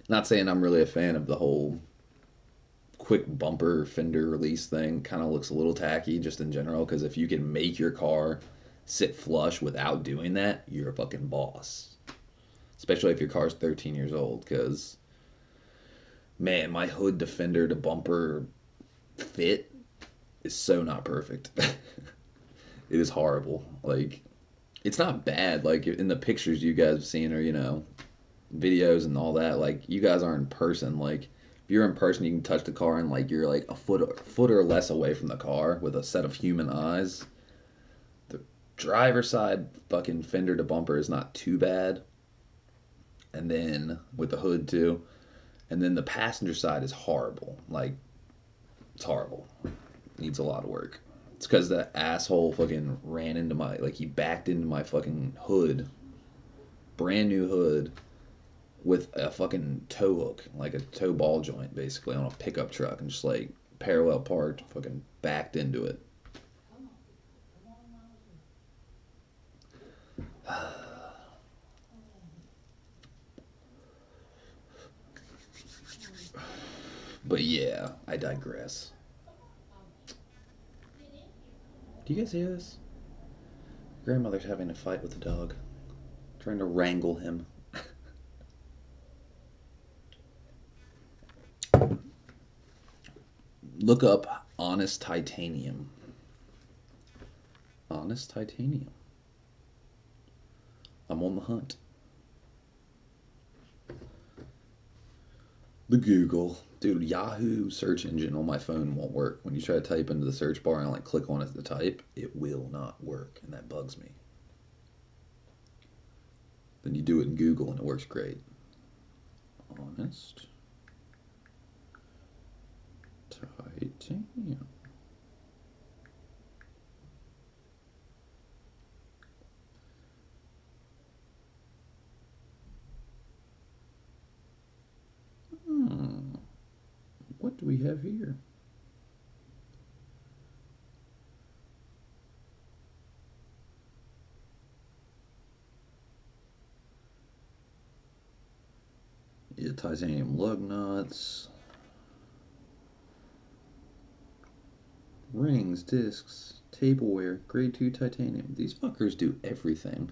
Not saying I'm really a fan of the whole quick bumper fender release thing. Kind of looks a little tacky just in general because if you can make your car sit flush without doing that, you're a fucking boss. Especially if your car's 13 years old because Man, my hood defender to bumper fit is so not perfect. It is horrible. Like, it's not bad. Like in the pictures you guys have seen, or videos and all that. Like, you guys aren't in person. Like, if you're in person, you can touch the car and like you're like a foot or less away from the car with a set of human eyes. The driver side fucking fender to bumper is not too bad, and then with the hood too, and then the passenger side is horrible. Like, it's horrible. Needs a lot of work. It's because that asshole fucking ran into my, like, he backed into my fucking hood, brand new hood, with a fucking tow hook, like a tow ball joint, basically, on a pickup truck, and just like parallel parked, fucking backed into it. But yeah, I digress. Do you guys hear this? Grandmother's having a fight with the dog, trying to wrangle him. Look up Honest Titanium. Honest Titanium. I'm on the hunt. The Google. Dude, Yahoo search engine on my phone won't work. When you try to type into the search bar and like click on it to type, it will not work, and that bugs me. Then you do it in Google and it works great. Honest Titanium. Hmm. What do we have here? Yeah, titanium lug nuts, rings, discs, tableware, grade 2 titanium. These fuckers do everything.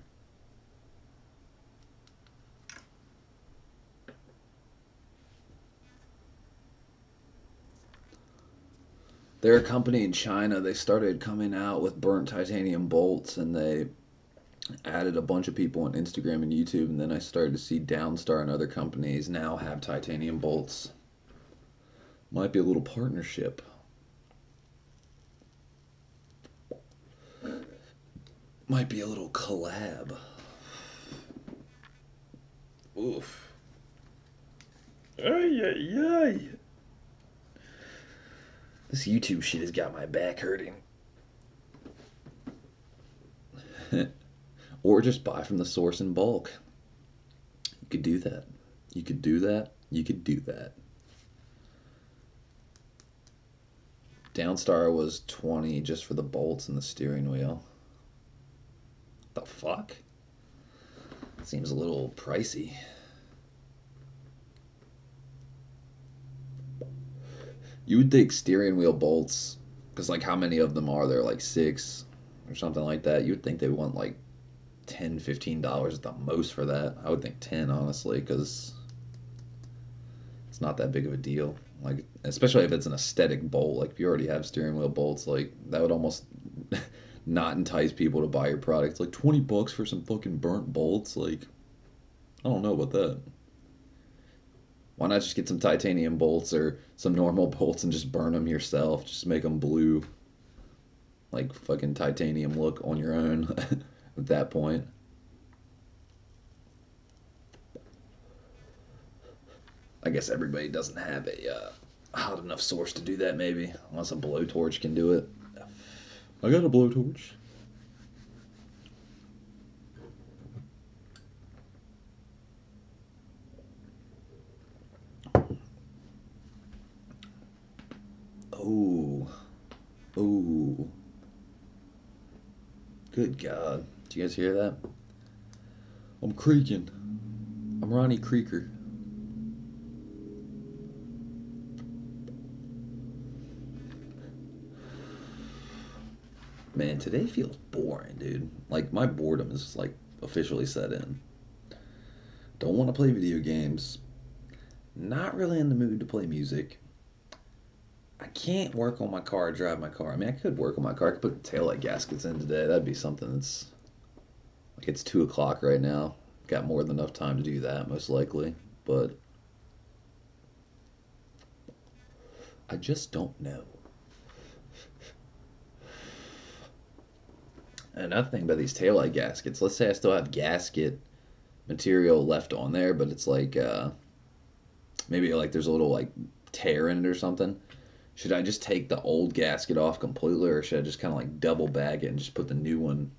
They're a company in China. They started coming out with burnt titanium bolts, and they added a bunch of people on Instagram and YouTube, and then I started to see Downstar and other companies now have titanium bolts. Might be a little partnership. Might be a little collab. Oof. Ay, ay, ay. This YouTube shit has got my back hurting. Or just buy from the source in bulk. You could do that. You could do that. You could do that. Downstar was 20 just for the bolts and the steering wheel. The fuck? Seems a little pricey. You would think steering wheel bolts, because like how many of them are there? Like six or something like that. You would think they would want like $10, $15 at the most for that. I would think 10, honestly, because it's not that big of a deal. Like, especially if it's an aesthetic bolt. Like, if you already have steering wheel bolts, like that would almost not entice people to buy your product. It's like $20 for some fucking burnt bolts. Like, I don't know about that. Why not just get some titanium bolts or some normal bolts and just burn them yourself? Just make them blue, like fucking titanium look on your own at that point. I guess everybody doesn't have a hot enough source to do that, maybe, unless a blowtorch can do it. I got a blowtorch. Oh, oh, good God. Did you guys hear that? I'm creaking. I'm Ronnie Creaker. Man, today feels boring, dude. Like, my boredom is, like, officially set in. Don't want to play video games. Not really in the mood to play music. I can't work on my car, drive my car. I mean, I could work on my car. I could put the taillight gaskets in today. That'd be something that's like it's 2 o'clock right now. Got more than enough time to do that, most likely. But I just don't know. Another thing about these taillight gaskets, let's say I still have gasket material left on there, but it's like maybe like there's a little like tear in it or something. Should I just take the old gasket off completely, or should I just kind of like double bag it and just put the new one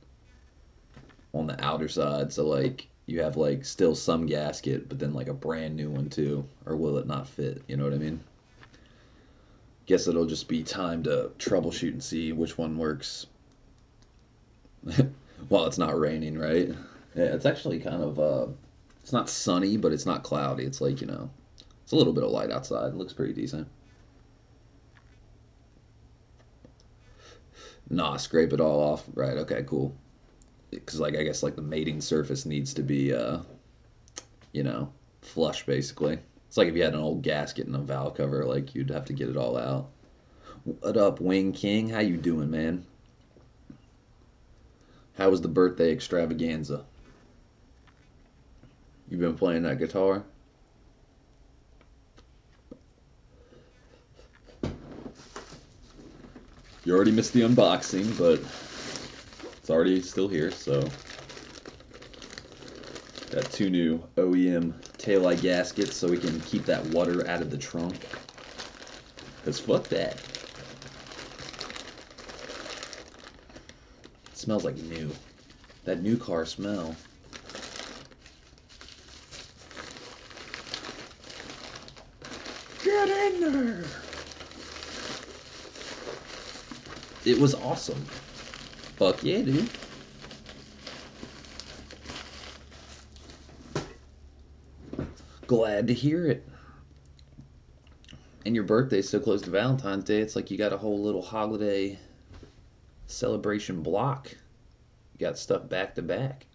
on the outer side? So like you have like still some gasket, but then like a brand new one too, or will it not fit? You know what I mean? Guess it'll just be time to troubleshoot and see which one works while it's not raining, right? Yeah, it's actually kind of it's not sunny, but it's not cloudy. It's like, it's a little bit of light outside. It looks pretty decent. Nah, scrape it all off. Right, okay, cool. Because like I guess like the mating surface needs to be you know, flush basically. It's like if you had an old gasket and a valve cover, like you'd have to get it all out. What up, Wing King? How you doing, man? How was the birthday extravaganza? You been playing that guitar? You already missed the unboxing, but it's already still here, so got two new OEM taillight gaskets so we can keep that water out of the trunk. Cause fuck that. It smells like new. That new car smell. Get in there! It was awesome. Fuck yeah, dude. Glad to hear it. And your birthday's so close to Valentine's Day, it's like you got a whole little holiday celebration block. You got stuff back to back.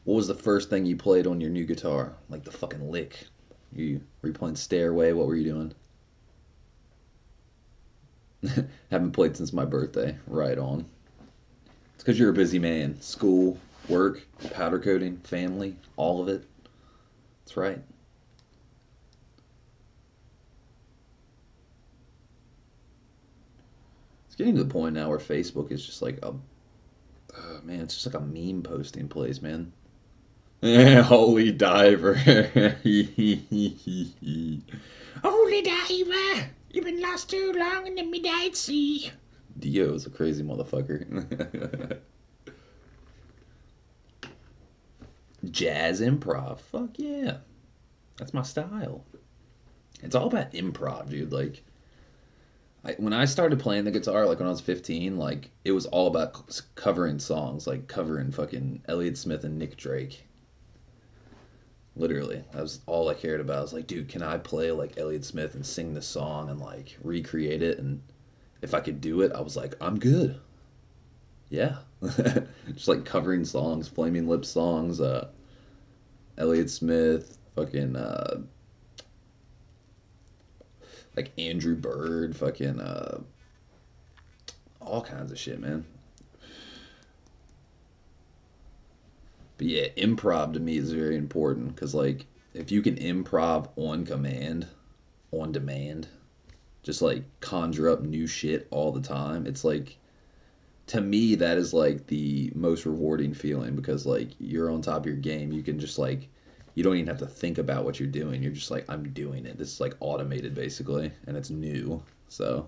What was the first thing you played on your new guitar? Like the fucking lick. Were you playing Stairway? What were you doing? Haven't played since my birthday. Right on. It's because you're a busy man. School, work, powder coating, family, all of it. That's right. It's getting to the point now where Facebook is just like man, it's just like a meme posting place, man. Holy diver. Holy diver! You've been lost too long in the midnight sea. Dio is a crazy motherfucker. Jazz improv. Fuck yeah. That's my style. It's all about improv, dude. Like, when I started playing the guitar, like when I was 15, like, it was all about covering songs, like covering fucking Elliott Smith and Nick Drake. Literally. That was all I cared about. I was like, dude, can I play like Elliott Smith and sing this song and like recreate it? And if I could do it, I was like, I'm good. Yeah. Just like covering songs, Flaming Lips songs, Elliott Smith, fucking like Andrew Bird, fucking all kinds of shit, man. But yeah, improv to me is very important because like if you can improv on command, on demand, just like conjure up new shit all the time, it's like to me that is like the most rewarding feeling because like you're on top of your game. You can just like you don't even have to think about what you're doing. You're just like I'm doing it. This is like automated basically, and it's new. So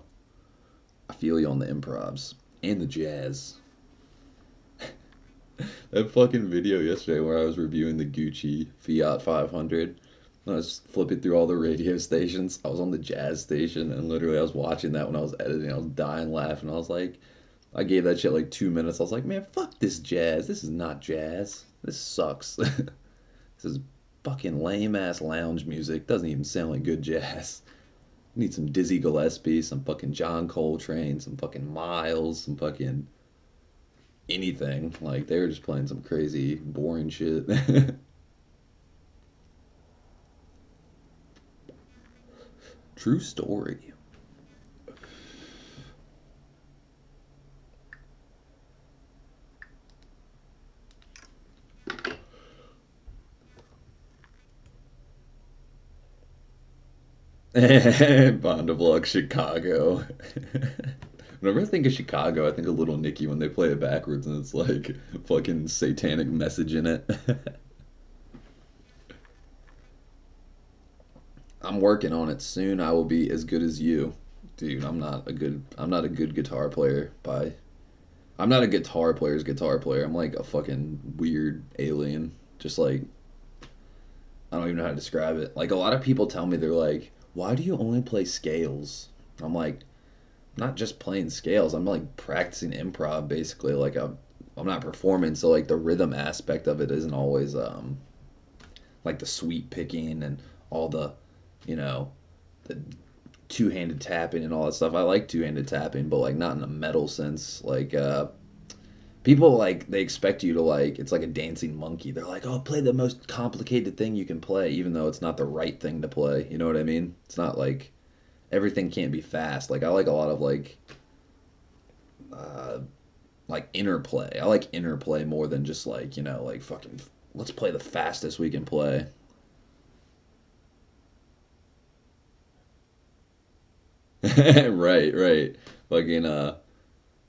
I feel you on the improvs and the jazz. That fucking video yesterday where I was reviewing the Gucci Fiat 500. I was flipping through all the radio stations. I was on the jazz station, and literally I was watching that when I was editing. I was dying laughing. I was like, I gave that shit like 2 minutes. I was like, man, fuck this jazz. This is not jazz. This sucks. This is fucking lame ass lounge music. Doesn't even sound like good jazz. I need some Dizzy Gillespie, some fucking John Coltrane, some fucking Miles, some fucking anything. Like they were just playing some crazy, boring shit. True story. Bond of Luck, Chicago. Whenever I think of Chicago, I think of Little Nicky when they play it backwards and it's like fucking satanic message in it. I'm working on it. Soon I will be as good as you. Dude, I'm not a good guitar player by I'm not a guitar player's guitar player. I'm like a fucking weird alien. Just like I don't even know how to describe it. Like a lot of people tell me they're like, "Why do you only play scales?" I'm like, not just playing scales. I'm like practicing improv basically. Like I'm not performing, so like the rhythm aspect of it isn't always like the sweep picking and all the, you know, the two-handed tapping and all that stuff. I like two-handed tapping, but like not in a metal sense. Like people like they expect you to like it's like a dancing monkey. They're like, "Oh, play the most complicated thing you can play," even though it's not the right thing to play. You know what I mean? It's not like everything can't be fast. Like I like a lot of uh like interplay. I like interplay more than just like, like fucking let's play the fastest we can play. Right, right. Fucking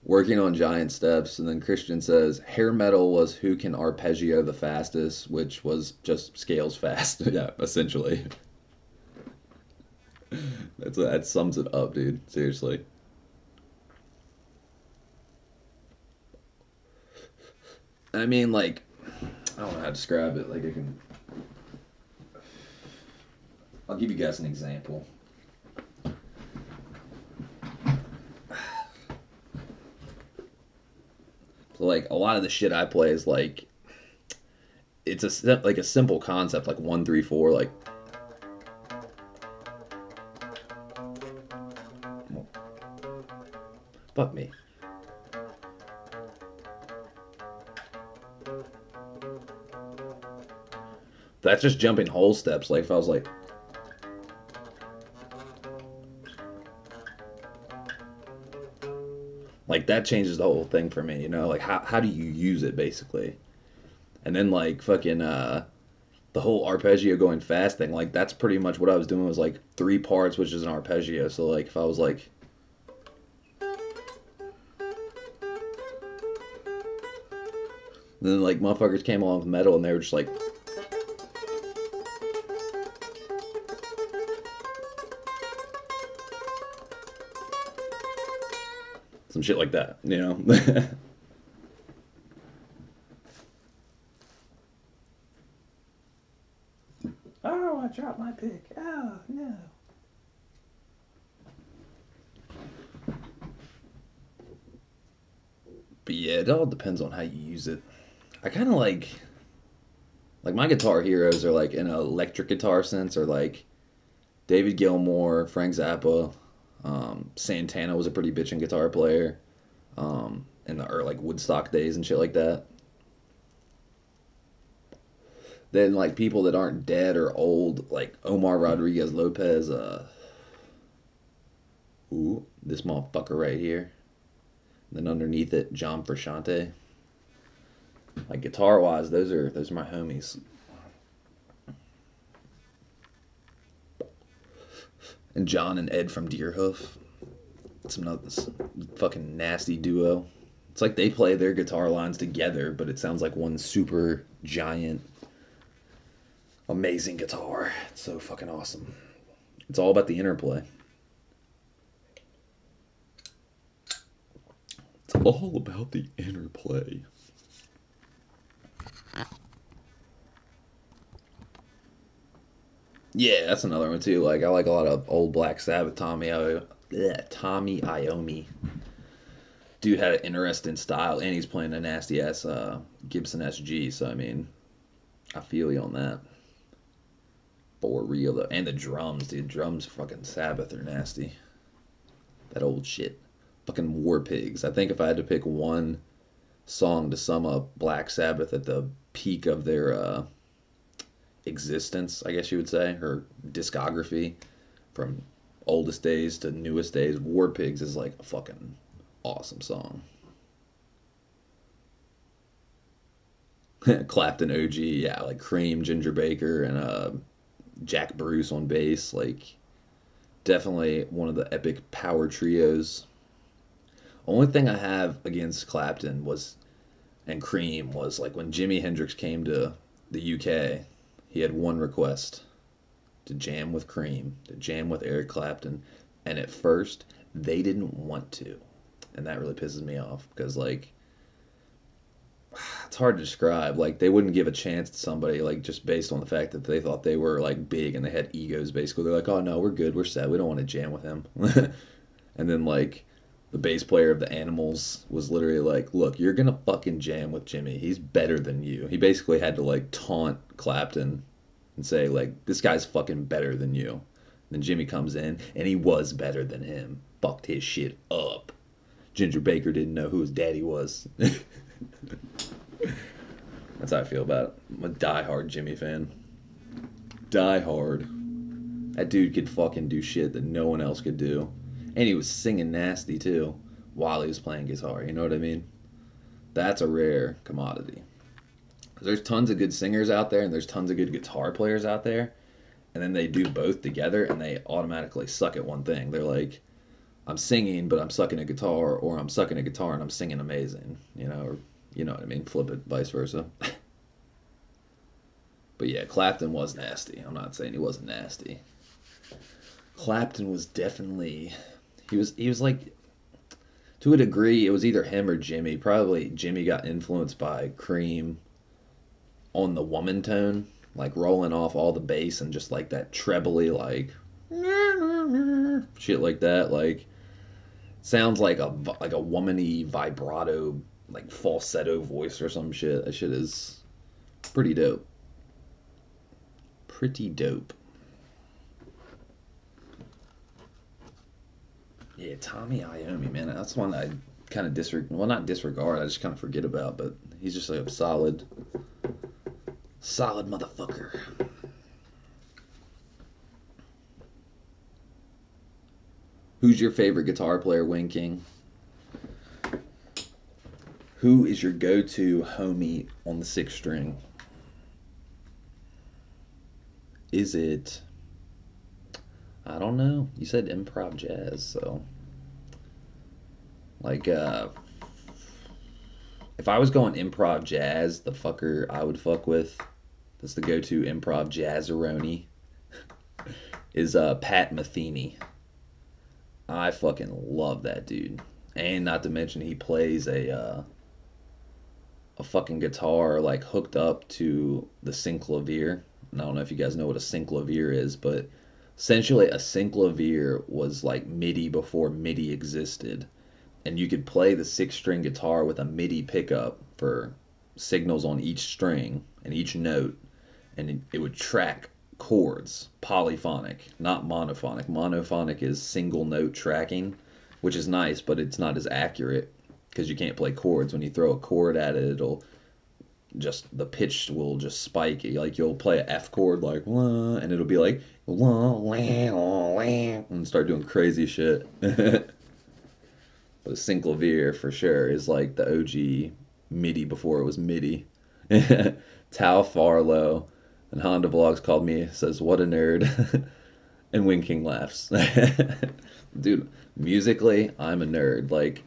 working on giant steps and then Christian says hair metal was who can arpeggio the fastest, which was just scales fast. Yeah, essentially. That sums it up, dude. Seriously. I mean like I don't know how to describe it. Like I'll give you guys an example. So like a lot of the shit I play is like it's like a simple concept like 1 3 4 like fuck me. That's just jumping whole steps. Like if I was like that changes the whole thing for me, like how do you use it basically? And then like fucking the whole arpeggio going fast thing, like that's pretty much what I was doing was like 3 parts, which is an arpeggio. So like if I was like then like motherfuckers came along with metal and they were just like some shit like that. Oh, I dropped my pick. Oh no. But yeah, it all depends on how you use it. I kind of like my guitar heroes are like in an electric guitar sense, or like David Gilmour, Frank Zappa, Santana was a pretty bitchin' guitar player in the like Woodstock days and shit like that. Then like people that aren't dead or old, like Omar Rodriguez Lopez, this motherfucker right here. Then underneath it, John Frusciante. Like guitar wise, those are my homies. And John and Ed from Deerhoof. This fucking nasty duo. It's like they play their guitar lines together, but it sounds like one super giant, amazing guitar. It's so fucking awesome. It's all about the interplay. It's all about the interplay. Yeah, that's another one too. Like I like a lot of old Black Sabbath Tommy Iommi. Dude had an interesting style, and he's playing a nasty ass Gibson SG. So I mean, I feel you on that. For real though, and the drums, dude. Drums, fucking Sabbath are nasty. That old shit. Fucking War Pigs. I think if I had to pick one song to sum up Black Sabbath at the peak of their existence, I guess you would say, or discography from oldest days to newest days. War Pigs is like a fucking awesome song. Clapton OG, yeah, like Cream, Ginger Baker, and Jack Bruce on bass. Like, definitely one of the epic power trios. Only thing I have against Clapton was and Cream was like when Jimi Hendrix came to the UK, he had one request to jam with Cream, to jam with Eric Clapton, and at first they didn't want to, and that really pisses me off because like it's hard to describe. Like they wouldn't give a chance to somebody like just based on the fact that they thought they were like big and they had egos. Basically, they're like, "Oh no, we're good, we're set. We don't want to jam with him." And then like the bass player of the Animals was literally like, "Look, you're gonna fucking jam with Jimmy. He's better than you." He basically had to like taunt Clapton and say like, "This guy's fucking better than you." Then Jimmy comes in and he was better than him. Fucked his shit up. Ginger Baker didn't know who his daddy was. That's how I feel about it. I'm a diehard Jimmy fan. Die hard. That dude could fucking do shit that no one else could do. And he was singing nasty too while he was playing guitar. You know what I mean? That's a rare commodity. There's tons of good singers out there and there's tons of good guitar players out there. And then they do both together and they automatically suck at one thing. They're like, I'm singing, but I'm sucking at guitar, or I'm sucking at guitar and I'm singing amazing. You know, or you know what I mean? Flip it, vice versa. But yeah, Clapton was nasty. I'm not saying he wasn't nasty. Clapton was definitely he was like to a degree it was either him or Jimmy. Probably Jimmy got influenced by Cream on the woman tone, like rolling off all the bass and just like that trebly like shit like that. Like sounds like a womany vibrato like falsetto voice or some shit. That shit is pretty dope. Pretty dope. Yeah, Tommy Iommi, man, that's one I kind of well, not disregard, I just kind of forget about, but he's just like a solid motherfucker. Who's your favorite guitar player, Wing King? Who is your go-to homie on the sixth string? Is it? I don't know. You said improv jazz, so like if I was going improv jazz, the fucker I would fuck with, that's the go-to improv jazzeroni, is Pat Metheny. I fucking love that dude. And not to mention he plays a fucking guitar like hooked up to the synclavier. And I don't know if you guys know what a synclavier is, but essentially a synclavier was like MIDI before MIDI existed. And you could play the six string guitar with a MIDI pickup for signals on each string and each note, and it would track chords, polyphonic, not monophonic. Monophonic is single note tracking, which is nice, but it's not as accurate because you can't play chords. When you throw a chord at it, it'll just the pitch will just spike. Like you'll play an F chord like wah, and it'll be like wah, wah, wah, and start doing crazy shit. But a synclavier for sure is like the OG MIDI before it was MIDI. Tao Farlow and Honda Vlogs called me, says, "What a nerd." And Winking laughs. Dude, musically, I'm a nerd. Like,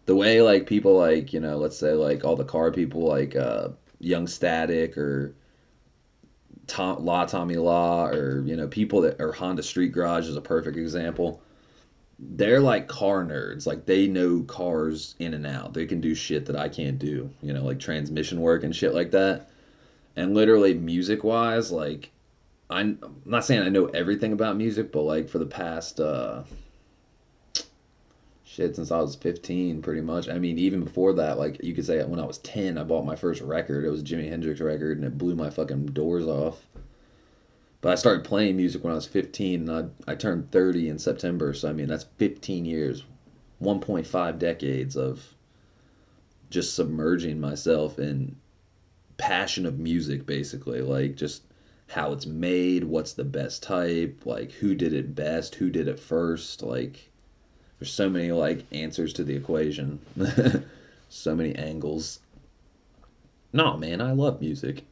the way, like, people, like, you know, let's say, like, all the car people, like, Young Static or Tommy Law, or, you know, people that, or Honda Street Garage is a perfect example. They're like car nerds. Like they know cars in and out. They can do shit that I can't do. You know, like transmission work and shit like that. And literally, music wise, like I'm not saying I know everything about music, but like for the past shit since I was 15, pretty much. I mean, even before that, like you could say when I was 10, I bought my first record. It was a Jimi Hendrix record, and it blew my fucking doors off. But I started playing music when I was 15, and I turned 30 in September. So, I mean, that's 15 years, 1.5 decades of just submerging myself in passion of music, basically, like just how it's made, what's the best type, like who did it best, who did it first, like there's so many like answers to the equation. So many angles. No, man, I love music.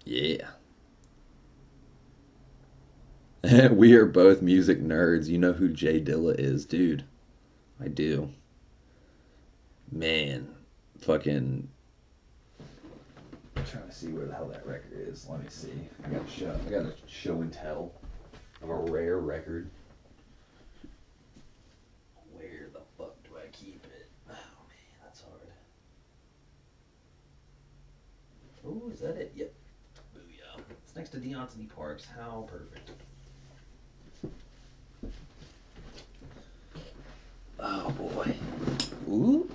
Yeah. We are both music nerds. You know who Jay Dilla is, dude. I do. Man, fucking. I'm trying to see where the hell that record is. Let me see. I got a show and tell of a rare record. Where the fuck do I keep it? Oh man, that's hard. Oh, is that it? Yep. Booyah. It's next to Deontay Parks. How perfect. Oh boy. Ooh.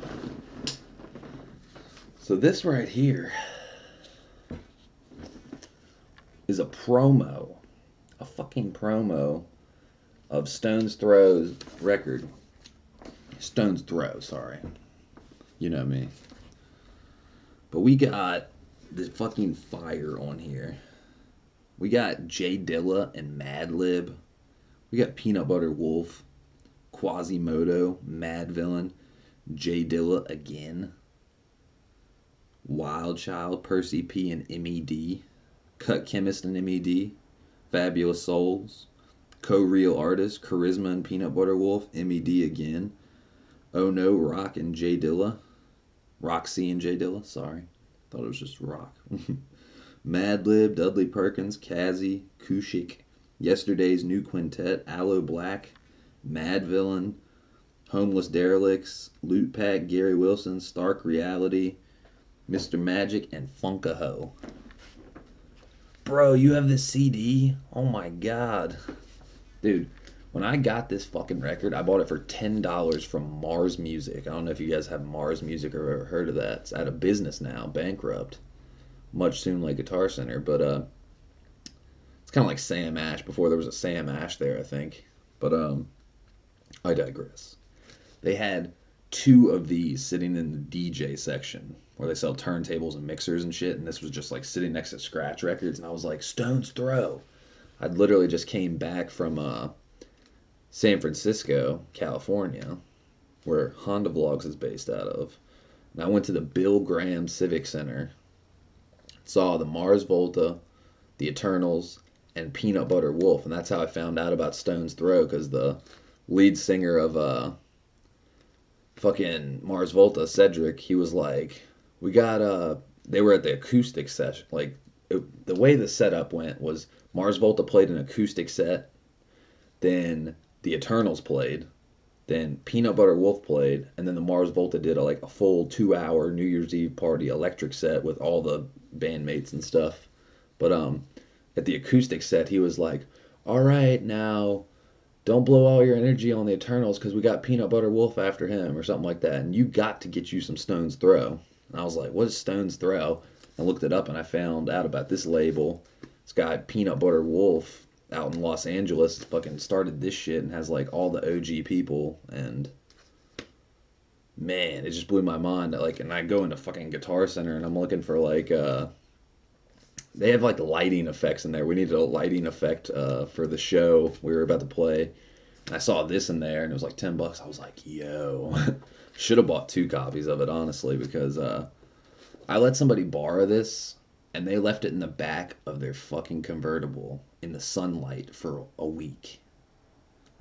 So this right here is a promo, a fucking promo of Stone's Throw's record. Stone's Throw, sorry. You know me. But we got the fucking fire on here. We got Jay Dilla and Madlib. We got Peanut Butter Wolf, Quasimodo, Mad Villain, Jay Dilla again, Wild Child, Percy P and MED, Cut Chemist and MED, Fabulous Souls, Co-Real Artist, Charisma and Peanut Butter Wolf, MED again, Oh No, Rock and Jay Dilla, Roxy and Jay Dilla, sorry. Thought it was just Rock. Madlib, Dudley Perkins, Kazi, Kushik, Yesterday's New Quintet, Aloe Black, Mad Villain, Homeless Derelicts, Loot Pack, Gary Wilson, Stark Reality, Mr. Magic, and Funkaho. Bro, you have this CD? Oh my god. Dude, when I got this fucking record, I bought it for $10 from Mars Music. I don't know if you guys have Mars Music or ever heard of that. It's out of business now, bankrupt. Much soon like Guitar Center, but it's kind of like Sam Ash before there was a Sam Ash there, I think. But I digress. They had two of these sitting in the DJ section where they sell turntables and mixers and shit, and this was just like sitting next to scratch records, and I was like, Stone's Throw. I literally just came back from San Francisco, California, where Honda Vlogs is based out of. And I went to the Bill Graham Civic Center, saw the Mars Volta, the Eternals, and Peanut Butter Wolf, and that's how I found out about Stone's Throw, because the lead singer of fucking Mars Volta, Cedric, he was like, we got they were at the acoustic session. Like the way the setup went was Mars Volta played an acoustic set, then the Eternals played, then Peanut Butter Wolf played, and then the Mars Volta did like a full 2 hour New Year's Eve party electric set with all the bandmates and stuff. But at the acoustic set he was like, all right, now don't blow all your energy on the Eternals because we got Peanut Butter Wolf after him or something like that, and you got to get you some Stone's Throw. And I was like, what is Stone's Throw? I looked it up and I found out about this label. It's got Peanut Butter Wolf out in Los Angeles. It's fucking started this shit and has like all the OG people, and man, it just blew my mind. Like, and I go into fucking Guitar Center and I'm looking for like they have like lighting effects in there. We needed a lighting effect for the show we were about to play. And I saw this in there and it was like $10. I was like, yo, should have bought two copies of it, honestly, because I let somebody borrow this and they left it in the back of their fucking convertible in the sunlight for a week.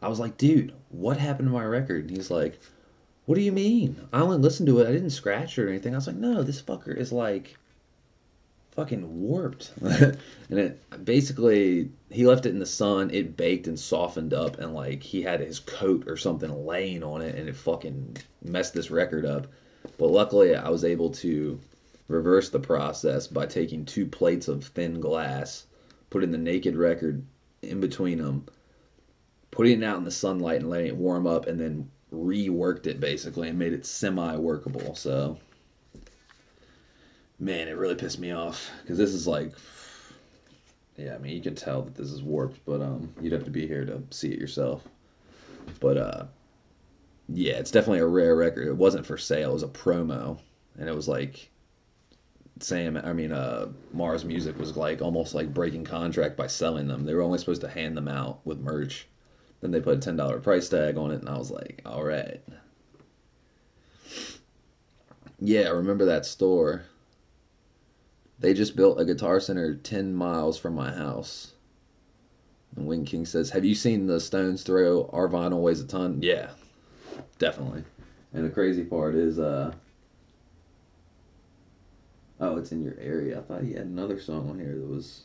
I was like, dude, what happened to my record? And he's like, what do you mean? I only listened to it. I didn't scratch it or anything. I was like, no, this fucker is like fucking warped. And it basically, he left it in the sun, it baked and softened up, and like he had his coat or something laying on it, and it fucking messed this record up. But luckily I was able to reverse the process by taking two plates of thin glass, putting the naked record in between them, putting it out in the sunlight and letting it warm up, and then reworked it basically and made it semi-workable. So man, it really pissed me off because this is like, yeah, I mean, you can tell that this is warped, but you'd have to be here to see it yourself. But yeah, it's definitely a rare record. It wasn't for sale; it was a promo, and it was like Mars Music was like almost like breaking contract by selling them. They were only supposed to hand them out with merch. Then they put a $10 price tag on it, and I was like, all right. Yeah, I remember that store. They just built a Guitar Center 10 miles from my house. And Wing King says, have you seen the Stones throw Our Vinyl Weighs a Ton? Yeah, definitely. And the crazy part is, oh, it's in your area. I thought he had another song on here that was.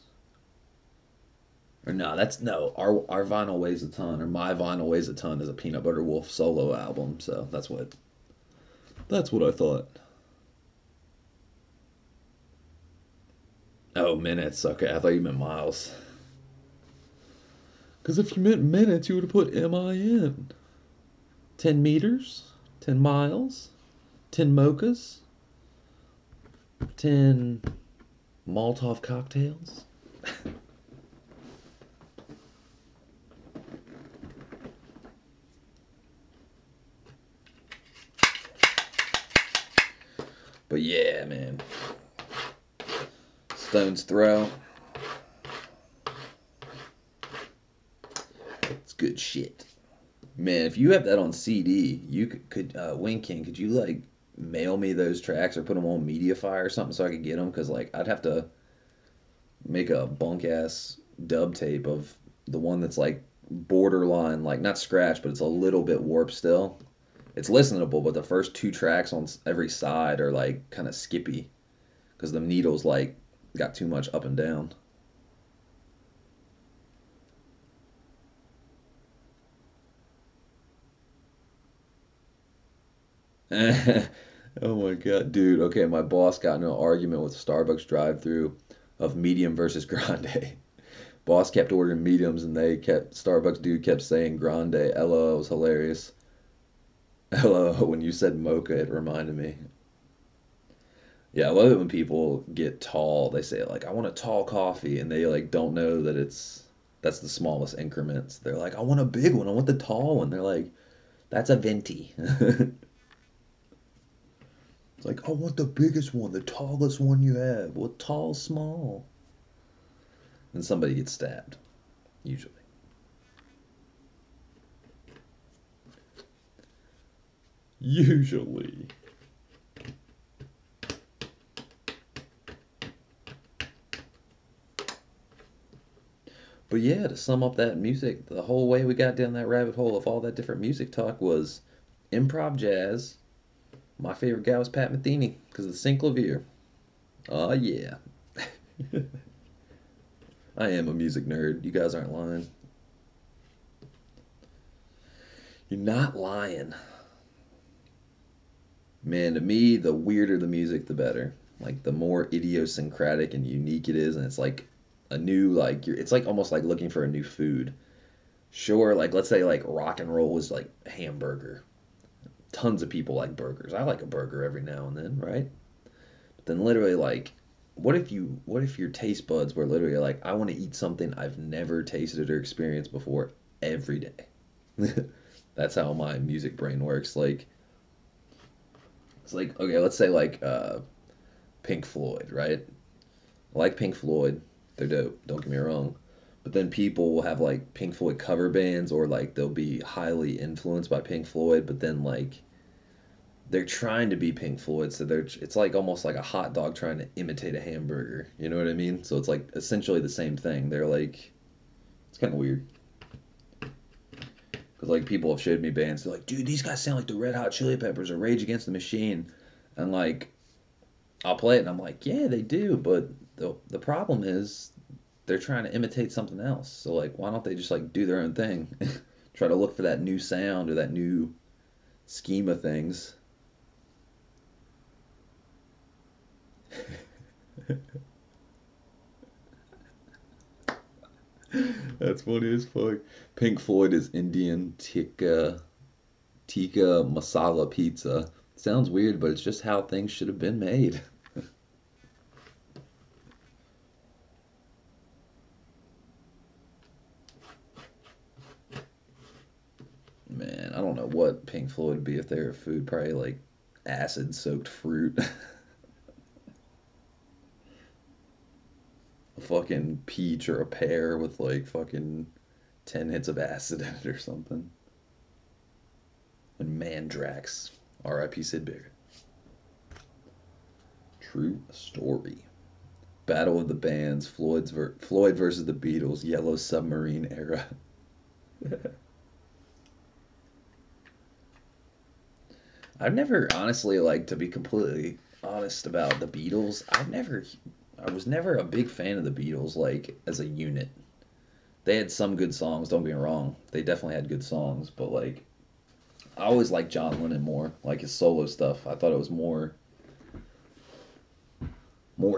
Or no, that's no. Our Vinyl Weighs a Ton, or My Vinyl Weighs a Ton is a Peanut Butter Wolf solo album. So that's what I thought. Oh, minutes. Okay, I thought you meant miles. Because if you meant minutes, you would have put MIN. 10 meters? 10 miles? 10 mochas? 10 Molotov cocktails? But yeah, man. Stone's Throw. It's good shit. Man, if you have that on CD, you could Wing King, could you like mail me those tracks or put them on Mediafire or something so I could get them? Because like I'd have to make a bunk ass dub tape of the one that's like borderline, like not scratch, but it's a little bit warped still. It's listenable, but the first two tracks on every side are like kind of skippy because the needles like got too much up and down. Oh my god, dude. Okay, my boss got in an argument with Starbucks drive-through of medium versus grande. Boss kept ordering mediums and they kept Starbucks dude kept saying grande. LOL, it was hilarious. LOL, when you said mocha, it reminded me. Yeah, I love it when people get tall. They say like, "I want a tall coffee," and they like don't know that that's the smallest increments. They're like, "I want a big one. I want the tall one." They're like, "That's a venti." It's like, "I want the biggest one, the tallest one you have." Well, tall, small. And somebody gets stabbed, usually. Usually. But yeah, to sum up that music, the whole way we got down that rabbit hole of all that different music talk was improv jazz. My favorite guy was Pat Metheny because of the synclavier. Oh yeah. I am a music nerd. You guys aren't lying. You're not lying. Man, to me, the weirder the music, the better. Like the more idiosyncratic and unique it is, and it's like a new it's like almost like looking for a new food. Sure, like let's say like rock and roll was like hamburger. Tons of people like burgers. I like a burger every now and then, right? But then literally like what if your taste buds were literally like I want to eat something I've never tasted or experienced before every day. That's how my music brain works. Like it's like okay, let's say like Pink Floyd, right? I like Pink Floyd. They're dope, don't get me wrong. But then people will have like Pink Floyd cover bands or like they'll be highly influenced by Pink Floyd, but then like they're trying to be Pink Floyd, so it's like almost like a hot dog trying to imitate a hamburger. You know what I mean? So it's like essentially the same thing. They're like it's kind of weird because like people have showed me bands. They're like, dude, these guys sound like the Red Hot Chili Peppers or Rage Against the Machine, and like I'll play it and I'm like, yeah, they do, but the problem is they're trying to imitate something else. So like, why don't they just like do their own thing? Try to look for that new sound or that new scheme of things. That's funny as fuck. Pink Floyd is Indian tikka masala pizza. Sounds weird, but it's just how things should have been made. Man, I don't know what Pink Floyd would be if they were food. Probably like acid-soaked fruit. A fucking peach or a pear with like fucking 10 hits of acid in it or something. And Mandrax. R.I.P. Sid Barrett. True story. Battle of the Bands. Floyd versus the Beatles. Yellow Submarine era. I've never, honestly, like, to be completely honest about the Beatles, I was never a big fan of the Beatles, like, as a unit. They had some good songs, don't get me wrong. They definitely had good songs, but, like, I always liked John Lennon more, like his solo stuff. I thought it was more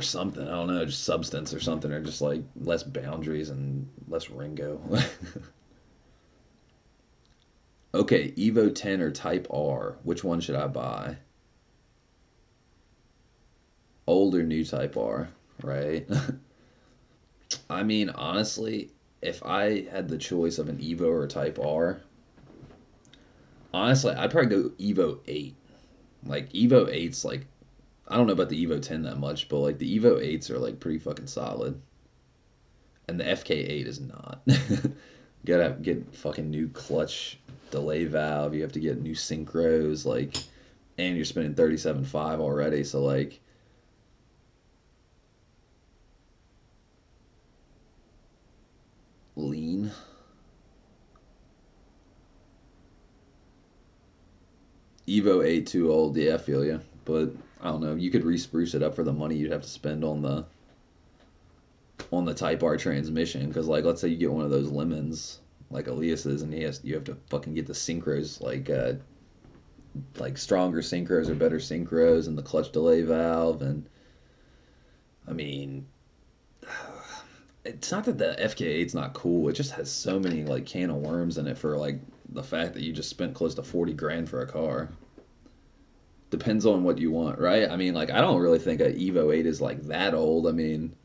something. I don't know, just substance or something, or just like less boundaries and less Ringo. Okay, Evo 10 or Type R, which one should I buy? Old or new Type R, right? I mean, honestly, if I had the choice of an Evo or a Type R, honestly, I'd probably go Evo 8. Like Evo 8's like I don't know about the Evo 10 that much, but like the Evo 8s are like pretty fucking solid. And the FK8 is not. You gotta get fucking new clutch delay valve. You have to get new synchros, like, and you're spending 37.5 already. So like, lean. Evo 8 too old. Yeah, I feel you. But I don't know. You could re-spruce it up for the money you'd have to spend on the Type R transmission. Because like, let's say you get one of those lemons like Elias's, and you have to fucking get the synchros like stronger synchros or better synchros and the clutch delay valve. And I mean, it's not that the FK8's not cool. It just has so many like can of worms in it for like the fact that you just spent close to 40 grand for a car. Depends on what you want, right? I mean, like I don't really think a Evo 8 is like that old. I mean,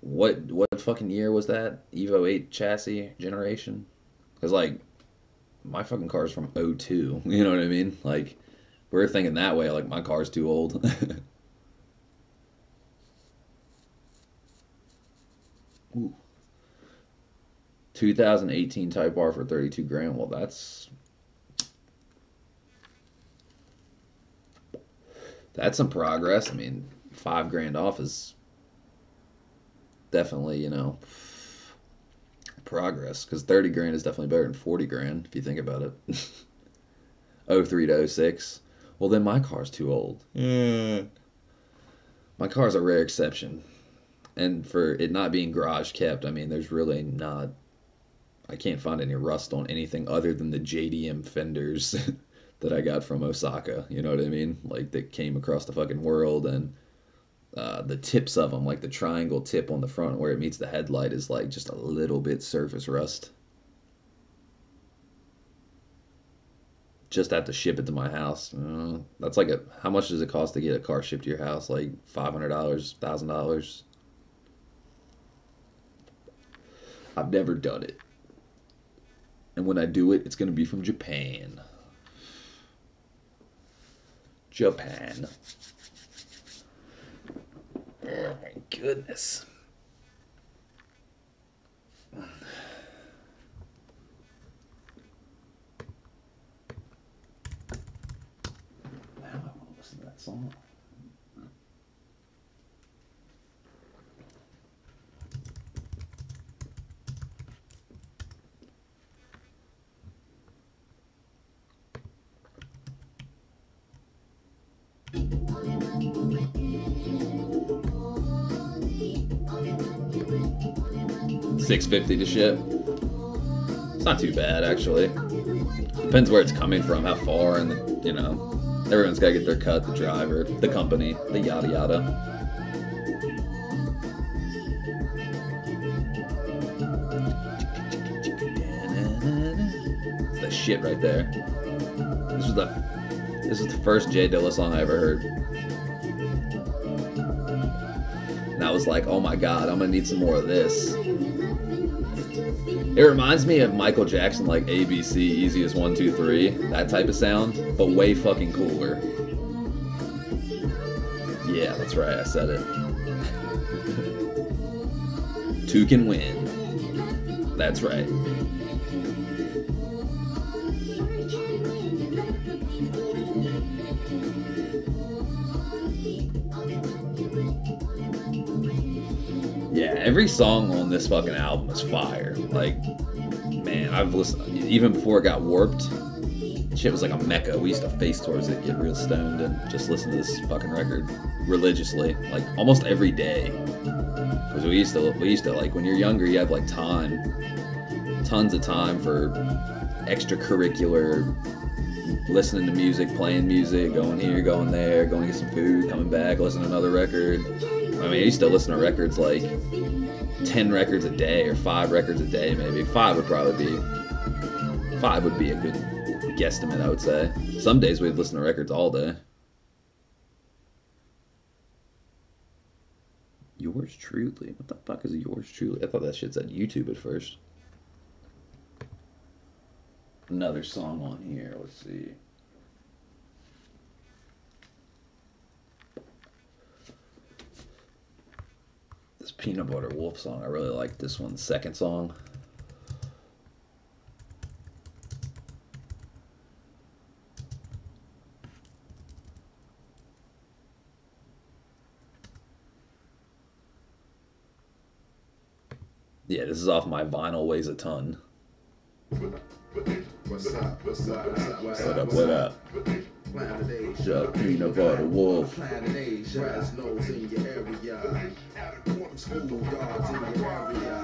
what fucking year was that Evo 8 chassis generation? Because like my fucking car's from '02. You know what I mean? Like we're thinking that way. Like my car's too old. 2018 Type R for 32 grand. Well, that's some progress. I mean, 5 grand off is definitely, progress because 30 grand is definitely better than 40 grand if you think about it. '03 to '06. Well, then my car's too old. My car's a rare exception. And for it not being garage kept, I mean, there's really not. I can't find any rust on anything other than the JDM fenders that I got from Osaka. You know what I mean? Like that came across the fucking world, and the tips of them, like the triangle tip on the front where it meets the headlight, is like just a little bit surface rust. Just have to ship it to my house. That's like how much does it cost to get a car shipped to your house? Like $500, $1,000. I've never done it. And when I do it, it's going to be from Japan. Japan. Oh my goodness. Now I want to listen to that song. 650 to ship. It's not too bad actually. Depends where it's coming from, how far, and everyone's got to get their cut. The driver, the company, the yada yada. It's the shit right there. This was the first Jay Dilla song I ever heard. And I was like, oh my god, I'm gonna need some more of this. It reminds me of Michael Jackson, like ABC, Easy as 1, 2, 3, that type of sound, but way fucking cooler. Yeah, that's right, I said it. Two can win. That's right. Yeah, every song on this fucking album is fire. Like, man, I've listened even before it got warped. Shit was like a mecca. We used to face towards it, get real stoned, and just listen to this fucking record religiously, like almost every day. Because we used to like when you're younger, you have like tons of time for extracurricular, listening to music, playing music, going here, going there, going to get some food, coming back, listen to another record. I mean, I used to listen to records like 10 records a day or 5 records a day, maybe. 5 would be a good guesstimate, I would say. Some days we'd listen to records all day. Yours truly? What the fuck is yours truly? I thought that shit said YouTube at first. Another song on here, let's see. This Peanut Butter Wolf song, I really like this one, the second song. Yeah, this is off my Vinyl Weighs a Ton. What's up? What's up? What's up? What's What up? up, what up? Planet Asia. Shut Peanut Butter Wolf. Planet Asia. Fresno's in your area. School yards in your area.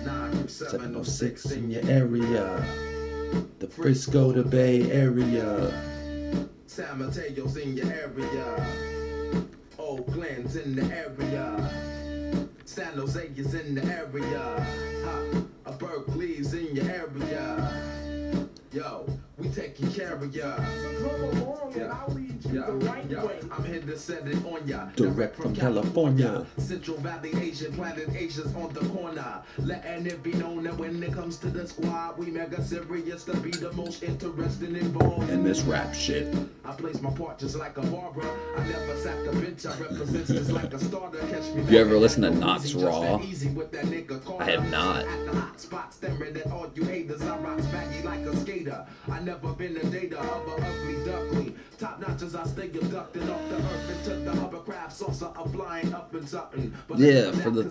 93706 in your area. The Frisco, the Bay Area. San Mateo's in your area. Oakland's in the area. San Jose is in the area. Berkeley's in your area. Yo, we taking care of ya. Come along and I'll lead you the right way. I'm here to set it on ya. Direct from California. Central Valley Asian, Planet Asia's on the corner. Letting it be known that when it comes to the squad, we mega serious to be the most interesting involved And this rap shit. I place my part just like a barber. I never sack a bitch. I represent just like a starter. Catch me. You ever listen to Knots Raw? I have not. At the hot spot, staring at all you haters. I rock baggy like a skater. I never been a data of a ugly duckling. Top notches, I stay abducted off the earth into the hovercraft saucer of flying up and something. Yeah, for the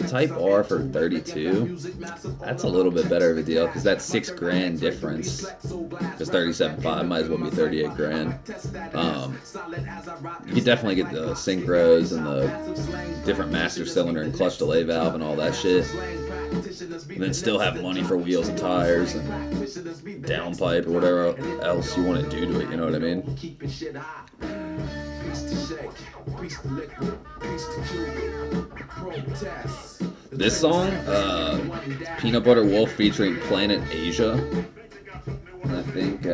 Type R for 32, that's a little bit better of a deal because that's $6,000 difference. Because 37.5 might as well be 38 grand. You could definitely get the synchros and the different master cylinder and clutch delay valve and all that shit. And then still have money for wheels and tires and downpipe or whatever else you want to do to it, you know what I mean? This song, Peanut Butter Wolf featuring Planet Asia. And I think,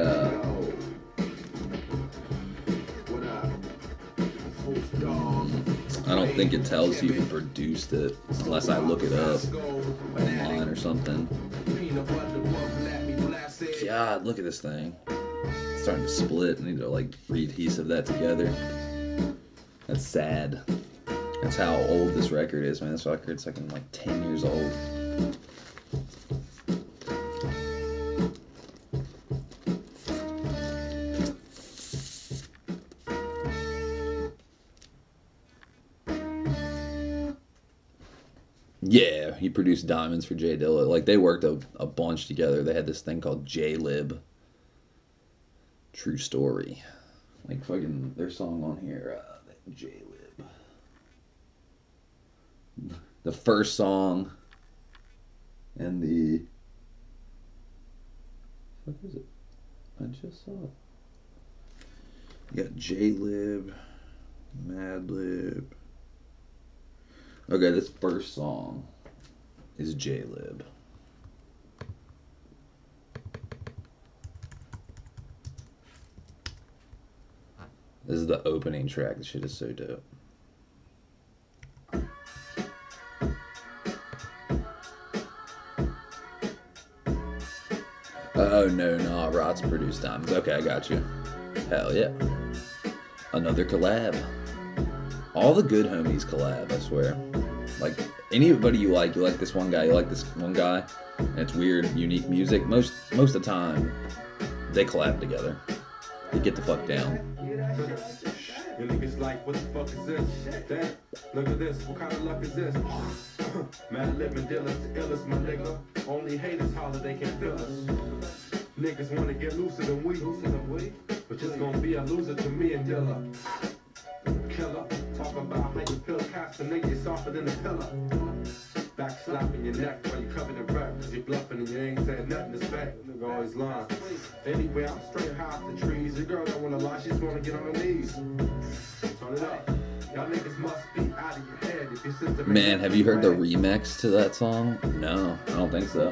I don't think it tells you who produced it unless I look it up online or something. God, look at this thing. It's starting to split. I need to like re-adhesive that together. That's sad. That's how old this record is, man. This record's like 10 years old. Yeah, he produced Diamonds for Jay Dilla. Like, they worked a bunch together. They had this thing called J-Lib. True story. Like, fucking, their song on here, J-Lib. The first song and the... What is it? I just saw it. You got J-Lib, Madlib... Okay, this first song is J-Lib. This is the opening track. This shit is so dope. Oh, no, not Rot's produced Diamonds. Okay, I got you. Hell yeah. Another collab. All the good homies collab, I swear. Like, anybody you like this one guy, you like this one guy, and it's weird, unique music. Most of the time, they collab together. They get the fuck down. Your niggas like, what the fuck is this? Damn, look at this, what kind of luck is this? Mad living dealers, the illest, my nigga. Only haters holler, they can't feel us. Niggas wanna get looser than we, but just gonna be a loser to me and Dilla. Killer, talk about how you pill cast a nigga softer than a pillar. Back slapping your neck while you covered in rap, cause you bluffing and you ain't saying nothing to spec. Nigga always lying. Anyway, I'm straight high off the trees. Your girl don't wanna lie, she just wanna get on her knees. Turn it up. Y'all niggas must be out of your head if your sister. Man, have you heard the remix to that song? No, I don't think so.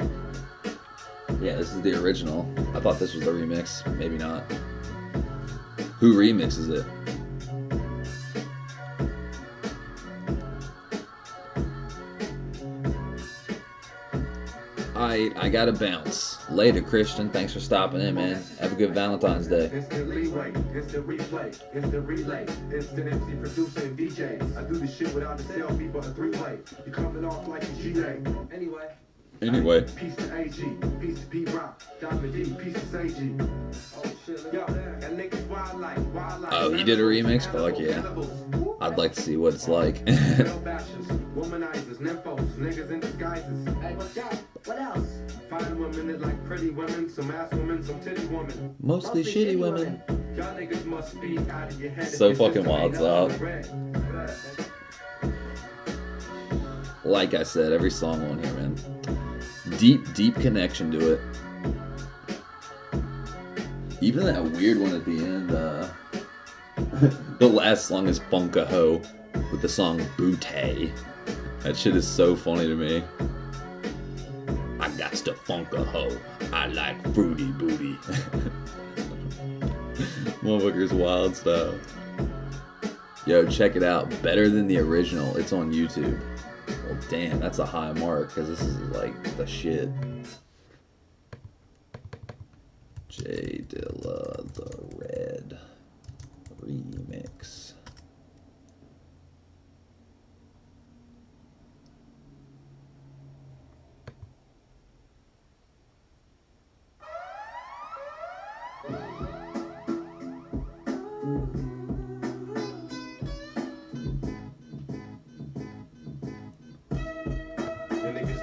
Yeah, this is the original. I thought this was the remix. Maybe not. Who remixes it? I gotta bounce. Later, Christian. Thanks for stopping in, man. Have a good Valentine's Day. Instant leeway, instant replay, instant relay, instant MC producer and DJ. I do this shit without the sell people a three-way. You coming off like a GA. Anyway. Piece to AG, piece to P-Rock, Diamond D, piece to SAG. Oh shit, yo, and niggas wild like. Oh, he did a remix? Fuck yeah. I'd like to see what it's like. Womanizers, nymphos, niggas in disguises. Hey, what's up? What else? Fine women that like pretty women, some ass women, some titty women. Mostly shitty women. Y'all niggas must be out of your head. So fucking wild, so. Like I said, every song on here, man. Deep connection to it. Even that weird one at the end, the last song is Funka Ho with the song Bootay. That shit is so funny to me. I got to Funka Ho. I like fruity booty. Motherfucker's wild stuff. Yo, check it out. Better than the original. It's on YouTube. Well, damn, that's a high mark because this is like the shit. J Dilla the Red remix.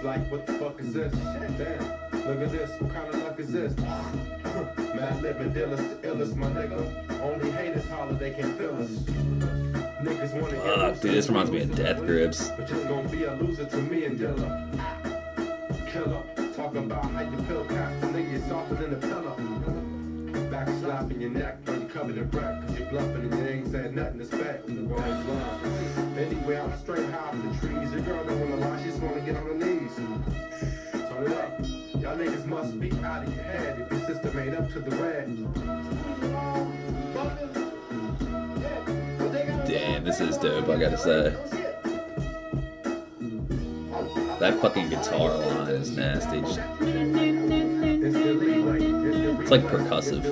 Like, what the fuck is this? Damn, look at this, what kind of luck is this? Mad living dealers, the illest, my nigga. Only haters holler, they can't feel us. Niggas wanna get loose. Dude, this reminds me of Death Grips. But just gonna be a loser to me and Dilla. Killer, talking about how you pill cast a nigga softer than a pillar. Back slapping your neck while you covered in wreck, cause you bluffing and you ain't said nothing to spec. Anyway, I'm straight high off the trees. Your girl don't wanna lie, she just wanna get on her knees. Turn it up. Y'all niggas must be out of your head if your sister made up to the red. Damn, this is dope, I gotta say. That fucking guitar line is nasty. It's like percussive.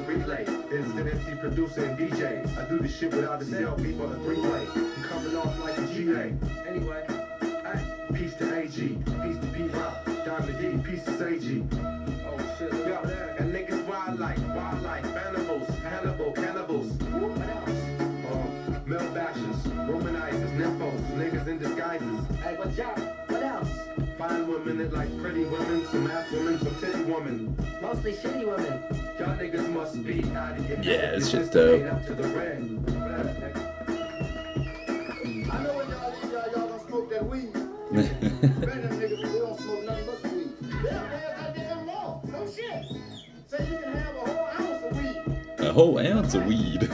Instant MC producer and DJ. I do this shit without the sell people a three-way. You coming off like a GA. Anyway, piece to AG, piece to P-Rock, Diamond D, piece to SAG. Oh shit, yo, and niggas wild like cannibals. What else? Male bashers, womanizers, nymphos, niggas in disguises. Hey, what's up? What else? Fine women that like pretty women, some ass women, some titty women. Mostly shitty women. Y'all niggas must be out of your head. Yeah, this shit's dope. Up to the red. I know when y'all don't smoke that weed. Better niggas, they don't smoke nothing but weed. Yeah, man, I did them wrong. No shit. Say you can have a whole ounce of weed. A whole ounce of weed.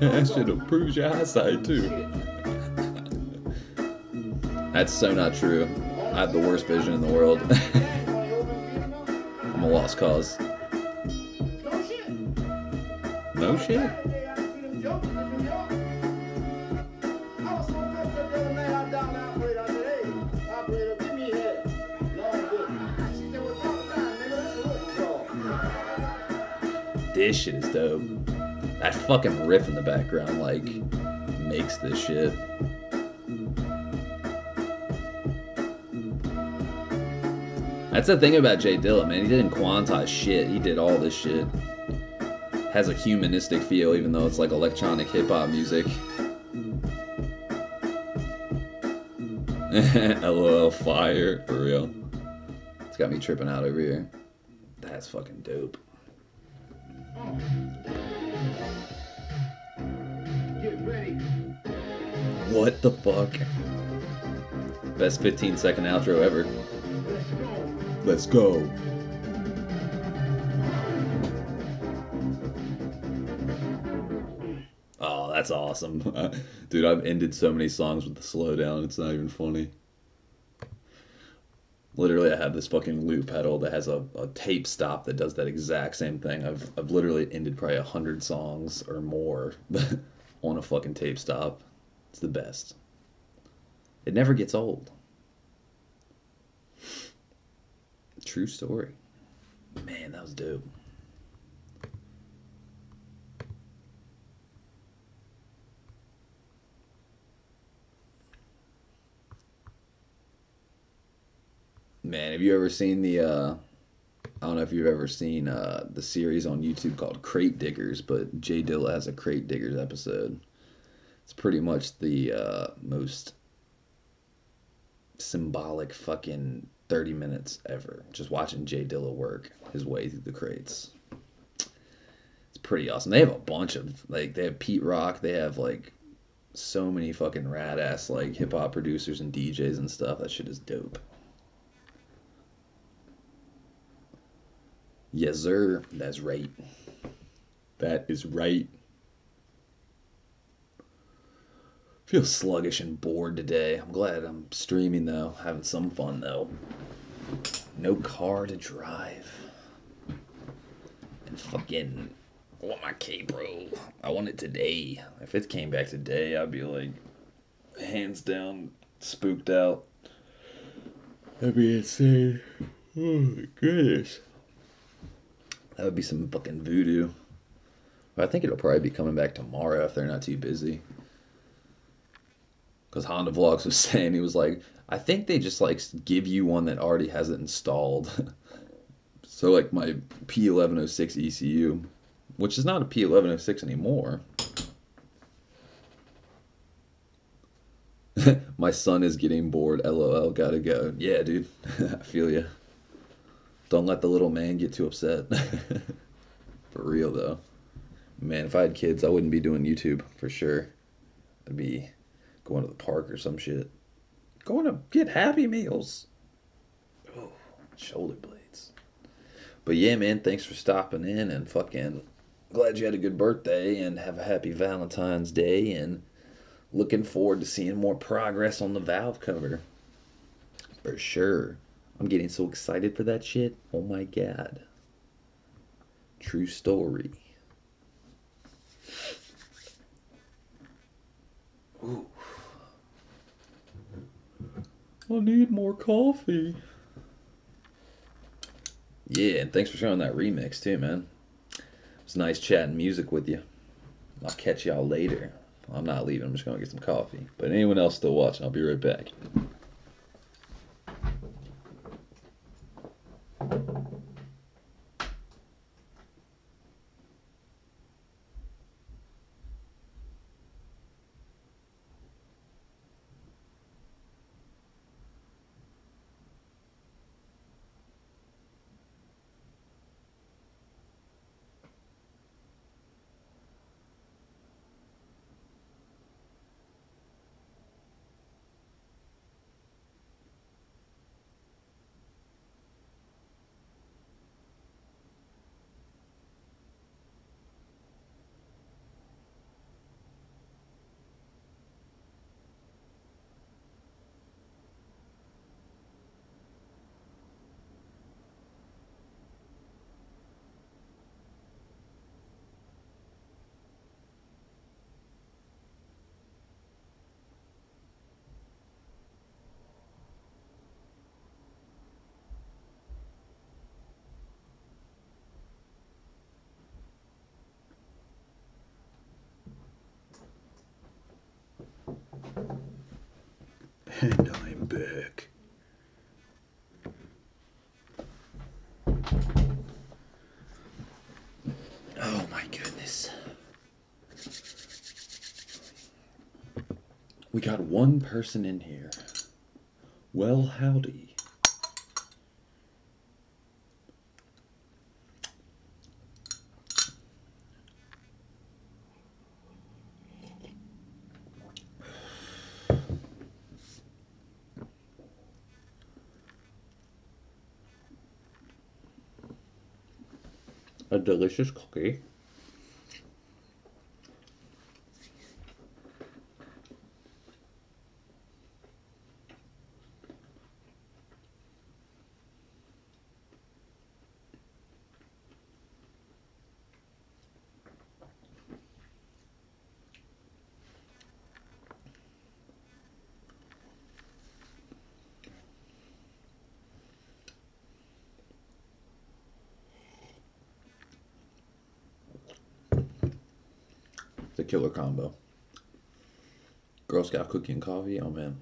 That shit improves your eyesight too. That's so not true. I have the worst vision in the world. a lost cause. No shit. No shit. Saturday, I see them jokers in New York. I was so pissed at the other night, I down the operator. I said, hey, operator, give me here. Long good. She said, well, drop it down, nigga. That's a rope crawl. This shit is dope. That fucking riff in the background, like, makes this shit. That's the thing about Jay Dilla, man. He didn't quantize shit. He did all this shit. Has a humanistic feel, even though it's like electronic hip hop music. LOL, fire, for real. It's got me tripping out over here. That's fucking dope. Get ready. What the fuck? Best 15-second outro ever. Let's go. Let's go. Oh, that's awesome. Dude, I've ended so many songs with the slowdown, it's not even funny. Literally, I have this fucking loop pedal that has a tape stop that does that exact same thing. I've literally ended probably 100 songs or more on a fucking tape stop. It's the best. It never gets old. True story. Man, that was dope. Man, have you ever seen the I don't know if you've ever seen the series on YouTube called Crate Diggers, but Jay Dilla has a Crate Diggers episode. It's pretty much the most symbolic fucking 30 minutes ever. Just watching Jay Dilla work his way through the crates. It's pretty awesome. They have a bunch of, like, they have Pete Rock, they have, like, so many fucking rad ass, like, hip hop producers and DJs and stuff. That shit is dope. Yes, sir. That's right. That is right. Feel sluggish and bored today. I'm glad I'm streaming though. Having some fun though. No car to drive. And fucking I want my K-Bro. I want it today. If it came back today, I'd be like hands down spooked out. That'd be insane. Oh my goodness. That would be some fucking voodoo. But I think it'll probably be coming back tomorrow if they're not too busy. Because Honda Vlogs was saying, he was like, I think they just like give you one that already has it installed. So like my P1106 ECU, which is not a P1106 anymore. My son is getting bored. LOL, gotta go. Yeah, dude. I feel ya. Don't let the little man get too upset. For real though. Man, if I had kids, I wouldn't be doing YouTube for sure. I'd be going to the park or some shit. Going to get Happy Meals. Oh, shoulder blades. But yeah, man, thanks for stopping in and fucking glad you had a good birthday and have a happy Valentine's Day and looking forward to seeing more progress on the Valve cover. For sure. I'm getting so excited for that shit. Oh my god. True story. Ooh. I need more coffee. Yeah, and thanks for showing that remix too, man. It was nice chatting music with you. I'll catch y'all later. I'm not leaving. I'm just going to get some coffee. But anyone else still watching, I'll be right back. We got one person in here. Well, howdy. A delicious cookie. The killer combo. Girl Scout cookie and coffee. Oh man.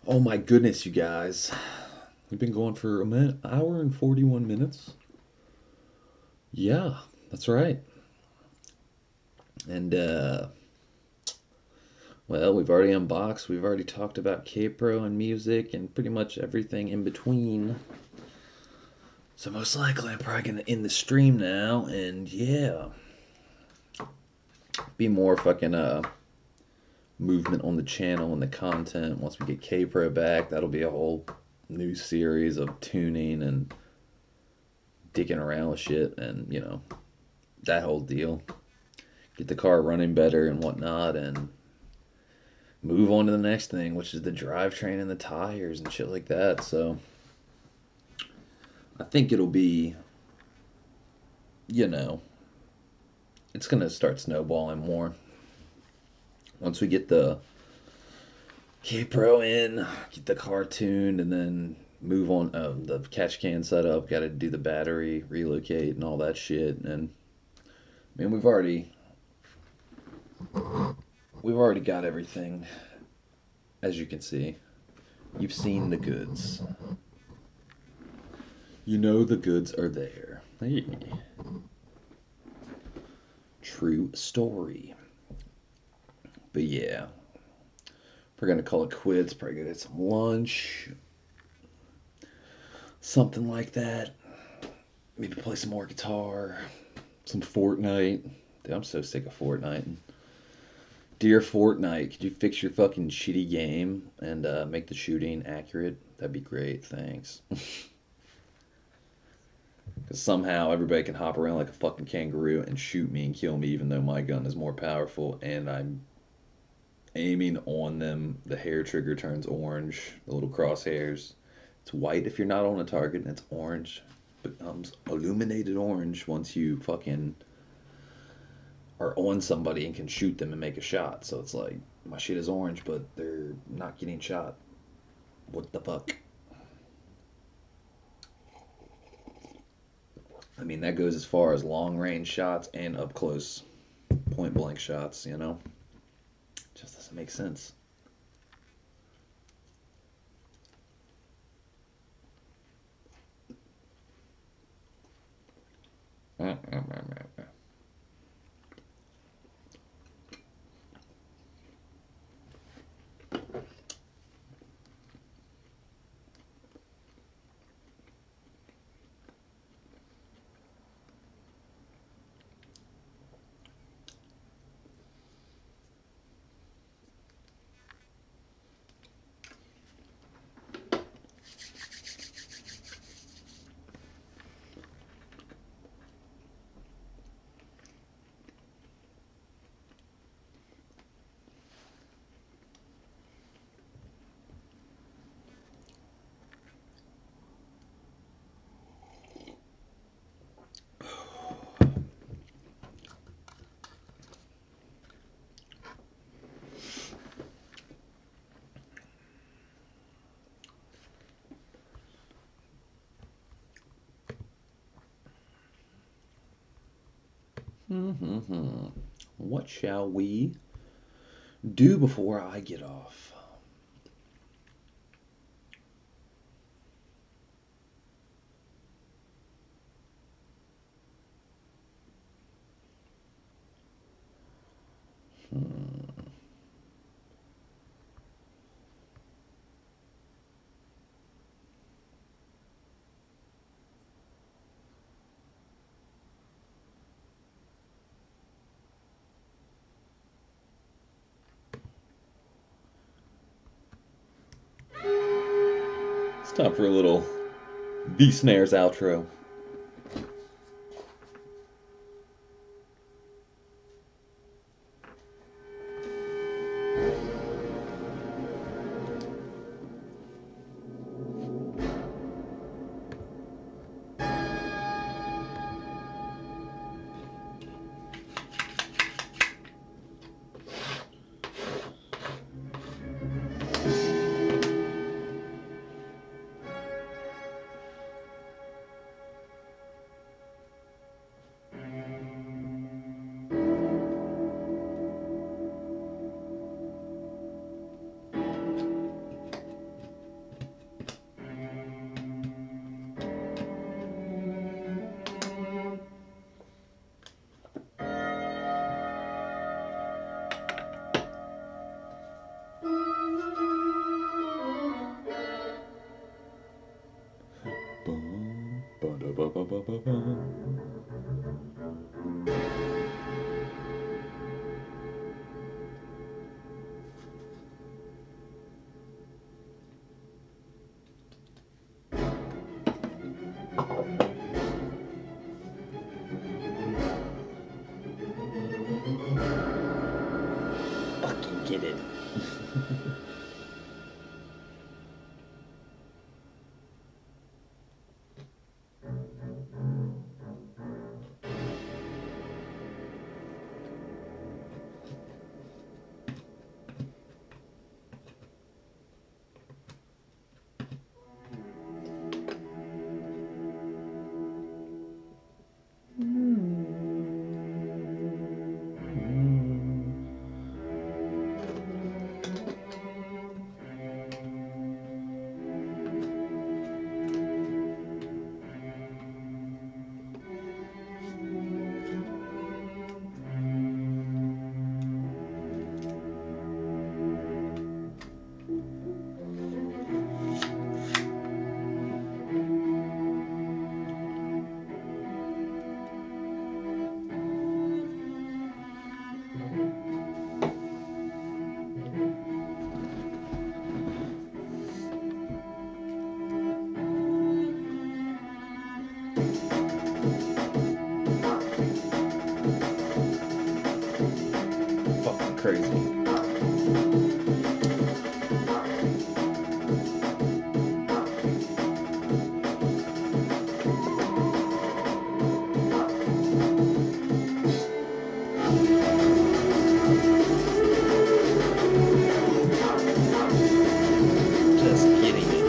Oh my goodness, you guys. We've been going for an hour and 41 minutes. Yeah, that's right. And well, we've already unboxed, we've already talked about K-Pro and music and pretty much everything in between. So most likely I'm probably gonna end the stream now, and yeah. Be more fucking movement on the channel and the content. Once we get K-Pro back, that'll be a whole new series of tuning and digging around with shit and, you know, that whole deal. Get the car running better and whatnot, and move on to the next thing, which is the drivetrain and the tires and shit like that. So I think it'll be, you know, it's gonna start snowballing more once we get the K-Pro in, get the car tuned, and then move on. The catch can setup, got to do the battery relocate and all that shit. And I mean, we've already got everything, as you can see. You've seen the goods. You know the goods are there. Hey. True story. But yeah, we're gonna call it quits. Probably gonna get some lunch, something like that. Maybe play some more guitar, some Fortnite. Dude, I'm so sick of Fortnite. Dear Fortnite, could you fix your fucking shitty game and make the shooting accurate? That'd be great, thanks. Because somehow everybody can hop around like a fucking kangaroo and shoot me and kill me, even though my gun is more powerful and I'm aiming on them. The hair trigger turns orange, the little crosshairs. It's white if you're not on a target, and it's orange. Becomes illuminated orange once you fucking are on somebody and can shoot them and make a shot. So it's like, my shit is orange, but they're not getting shot. What the fuck? I mean, that goes as far as long range shots and up close point blank shots, you know? Just doesn't make sense. What shall we do before I get off? It's time for a little B Snares outro. Fucking get it. Fucking crazy. Just getting it.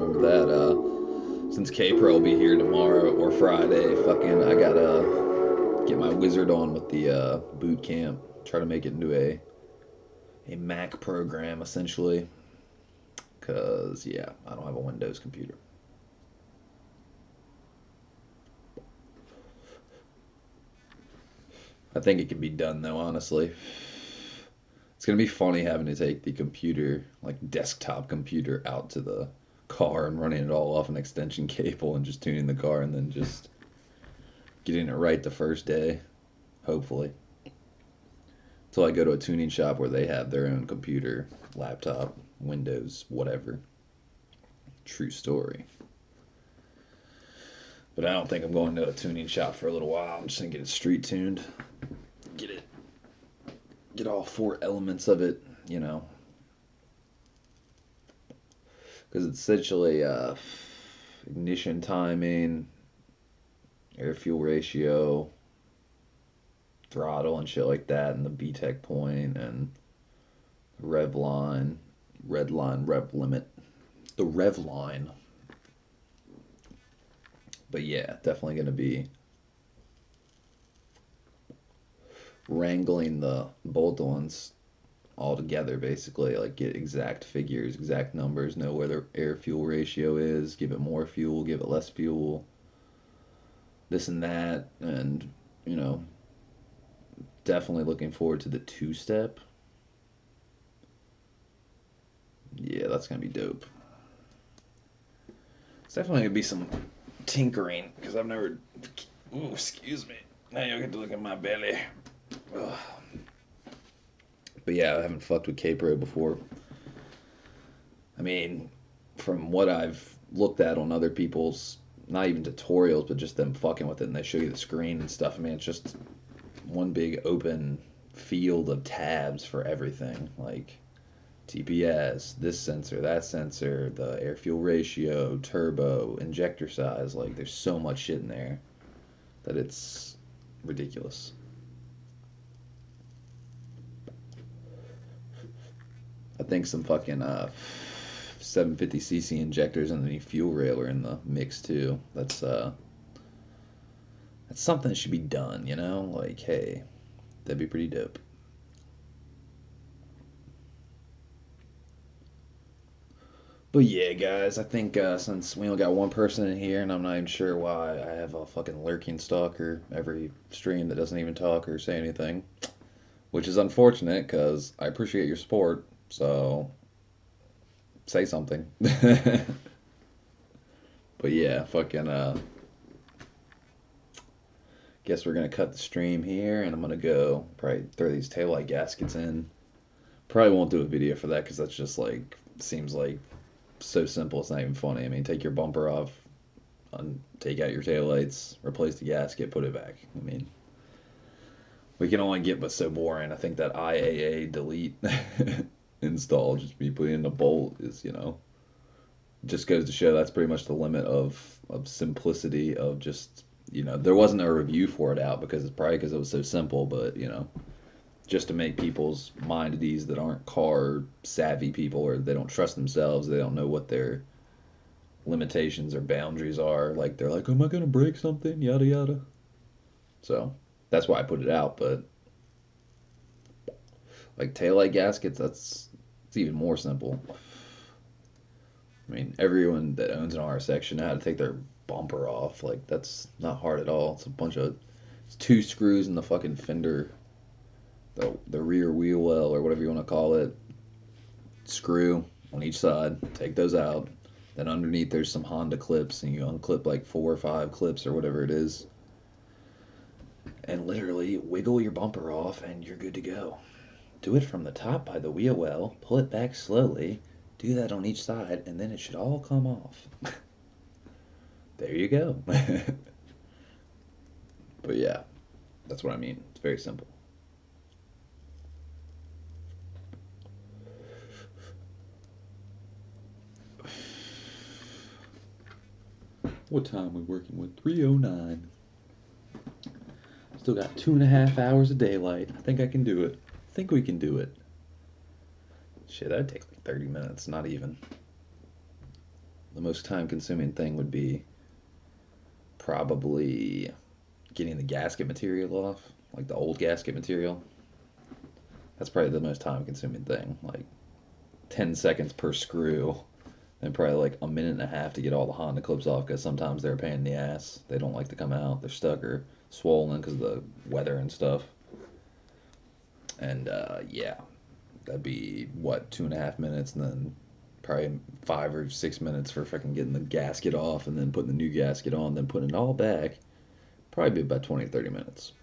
remember that. Since K-Pro will be here tomorrow or Friday, fucking, I gotta get my wizard on with the boot camp. Try to make it into a Mac program, essentially. Because, yeah, I don't have a Windows computer. I think it can be done, though, honestly. It's going to be funny having to take the computer, like desktop computer, out to the car and running it all off an extension cable and just tuning the car and then just getting it right the first day, hopefully. Until I go to a tuning shop where they have their own computer, laptop, Windows, whatever. True story. But I don't think I'm going to a tuning shop for a little while. I'm just going to get it street tuned. Get all four elements of it, you know. Because it's essentially ignition timing, air fuel ratio, throttle and shit like that, and the VTEC point, and rev line, rev limit, the rev line. But yeah, definitely going to be wrangling the both ones all together, basically. Like, get exact figures, exact numbers, know where the air fuel ratio is, give it more fuel, give it less fuel, this and that. And, you know, definitely looking forward to the two-step. Yeah, that's going to be dope. It's definitely going to be some tinkering, because I've never... Ooh, excuse me. Now you get to look at my belly. Ugh. But yeah, I haven't fucked with K-Pro before. I mean, from what I've looked at on other people's, not even tutorials, but just them fucking with it, and they show you the screen and stuff. I mean, it's just one big open field of tabs for everything. Like TPS, this sensor, that sensor, the air fuel ratio, turbo, injector size. Like, there's so much shit in there that it's ridiculous. I think some fucking 750cc injectors and the fuel rail are in the mix too. That's something that should be done, you know? Like, hey, that'd be pretty dope. But yeah, guys, I think since we only got one person in here, and I'm not even sure why I have a fucking lurking stalker every stream that doesn't even talk or say anything, which is unfortunate because I appreciate your support. So say something. But yeah, fucking guess we're gonna cut the stream here, and I'm gonna go probably throw these taillight gaskets in. Probably won't do a video for that because that's just like, seems like so simple. It's not even funny. I mean, take your bumper off, take out your taillights, replace the gasket, put it back. I mean, we can only get but so boring. I think that IAA delete install, just me putting in a bolt, is, you know, just goes to show that's pretty much the limit of simplicity of just, you know, there wasn't a review for it out because it's probably because it was so simple, but, you know, just to make people's mind at ease that aren't car savvy people, or they don't trust themselves, they don't know what their limitations or boundaries are. Like, they're like, am I gonna break something, yada yada. So that's why I put it out. But like taillight gaskets, it's even more simple. I mean, everyone that owns an RSX should know how to take their bumper off. Like, that's not hard at all. It's two screws in the fucking fender, the rear wheel well, or whatever you want to call it. Screw on each side. Take those out. Then underneath there's some Honda clips, and you unclip like 4 or 5 clips or whatever it is, and literally wiggle your bumper off, and you're good to go. Do it from the top by the wheel well, pull it back slowly, do that on each side, and then it should all come off. There you go. But yeah, that's what I mean. It's very simple. What time are we working with? 3:09. Still got 2.5 hours of daylight. I think I can do it. I think we can do it. Shit, that'd take like 30 minutes, not even. The most time consuming thing would be probably getting the gasket material off, like the old gasket material. That's probably the most time consuming thing. Like 10 seconds per screw, and probably like a minute and a half to get all the Honda clips off because sometimes they're a pain in the ass. They don't like to come out. They're stuck or swollen because of the weather and stuff. And yeah, that'd be what, 2.5 minutes, and then probably 5 or 6 minutes for fucking getting the gasket off, and then putting the new gasket on, then putting it all back. Probably be about 20 or 30 minutes.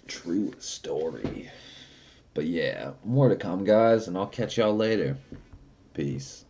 True story. But yeah, more to come, guys, and I'll catch y'all later. Peace.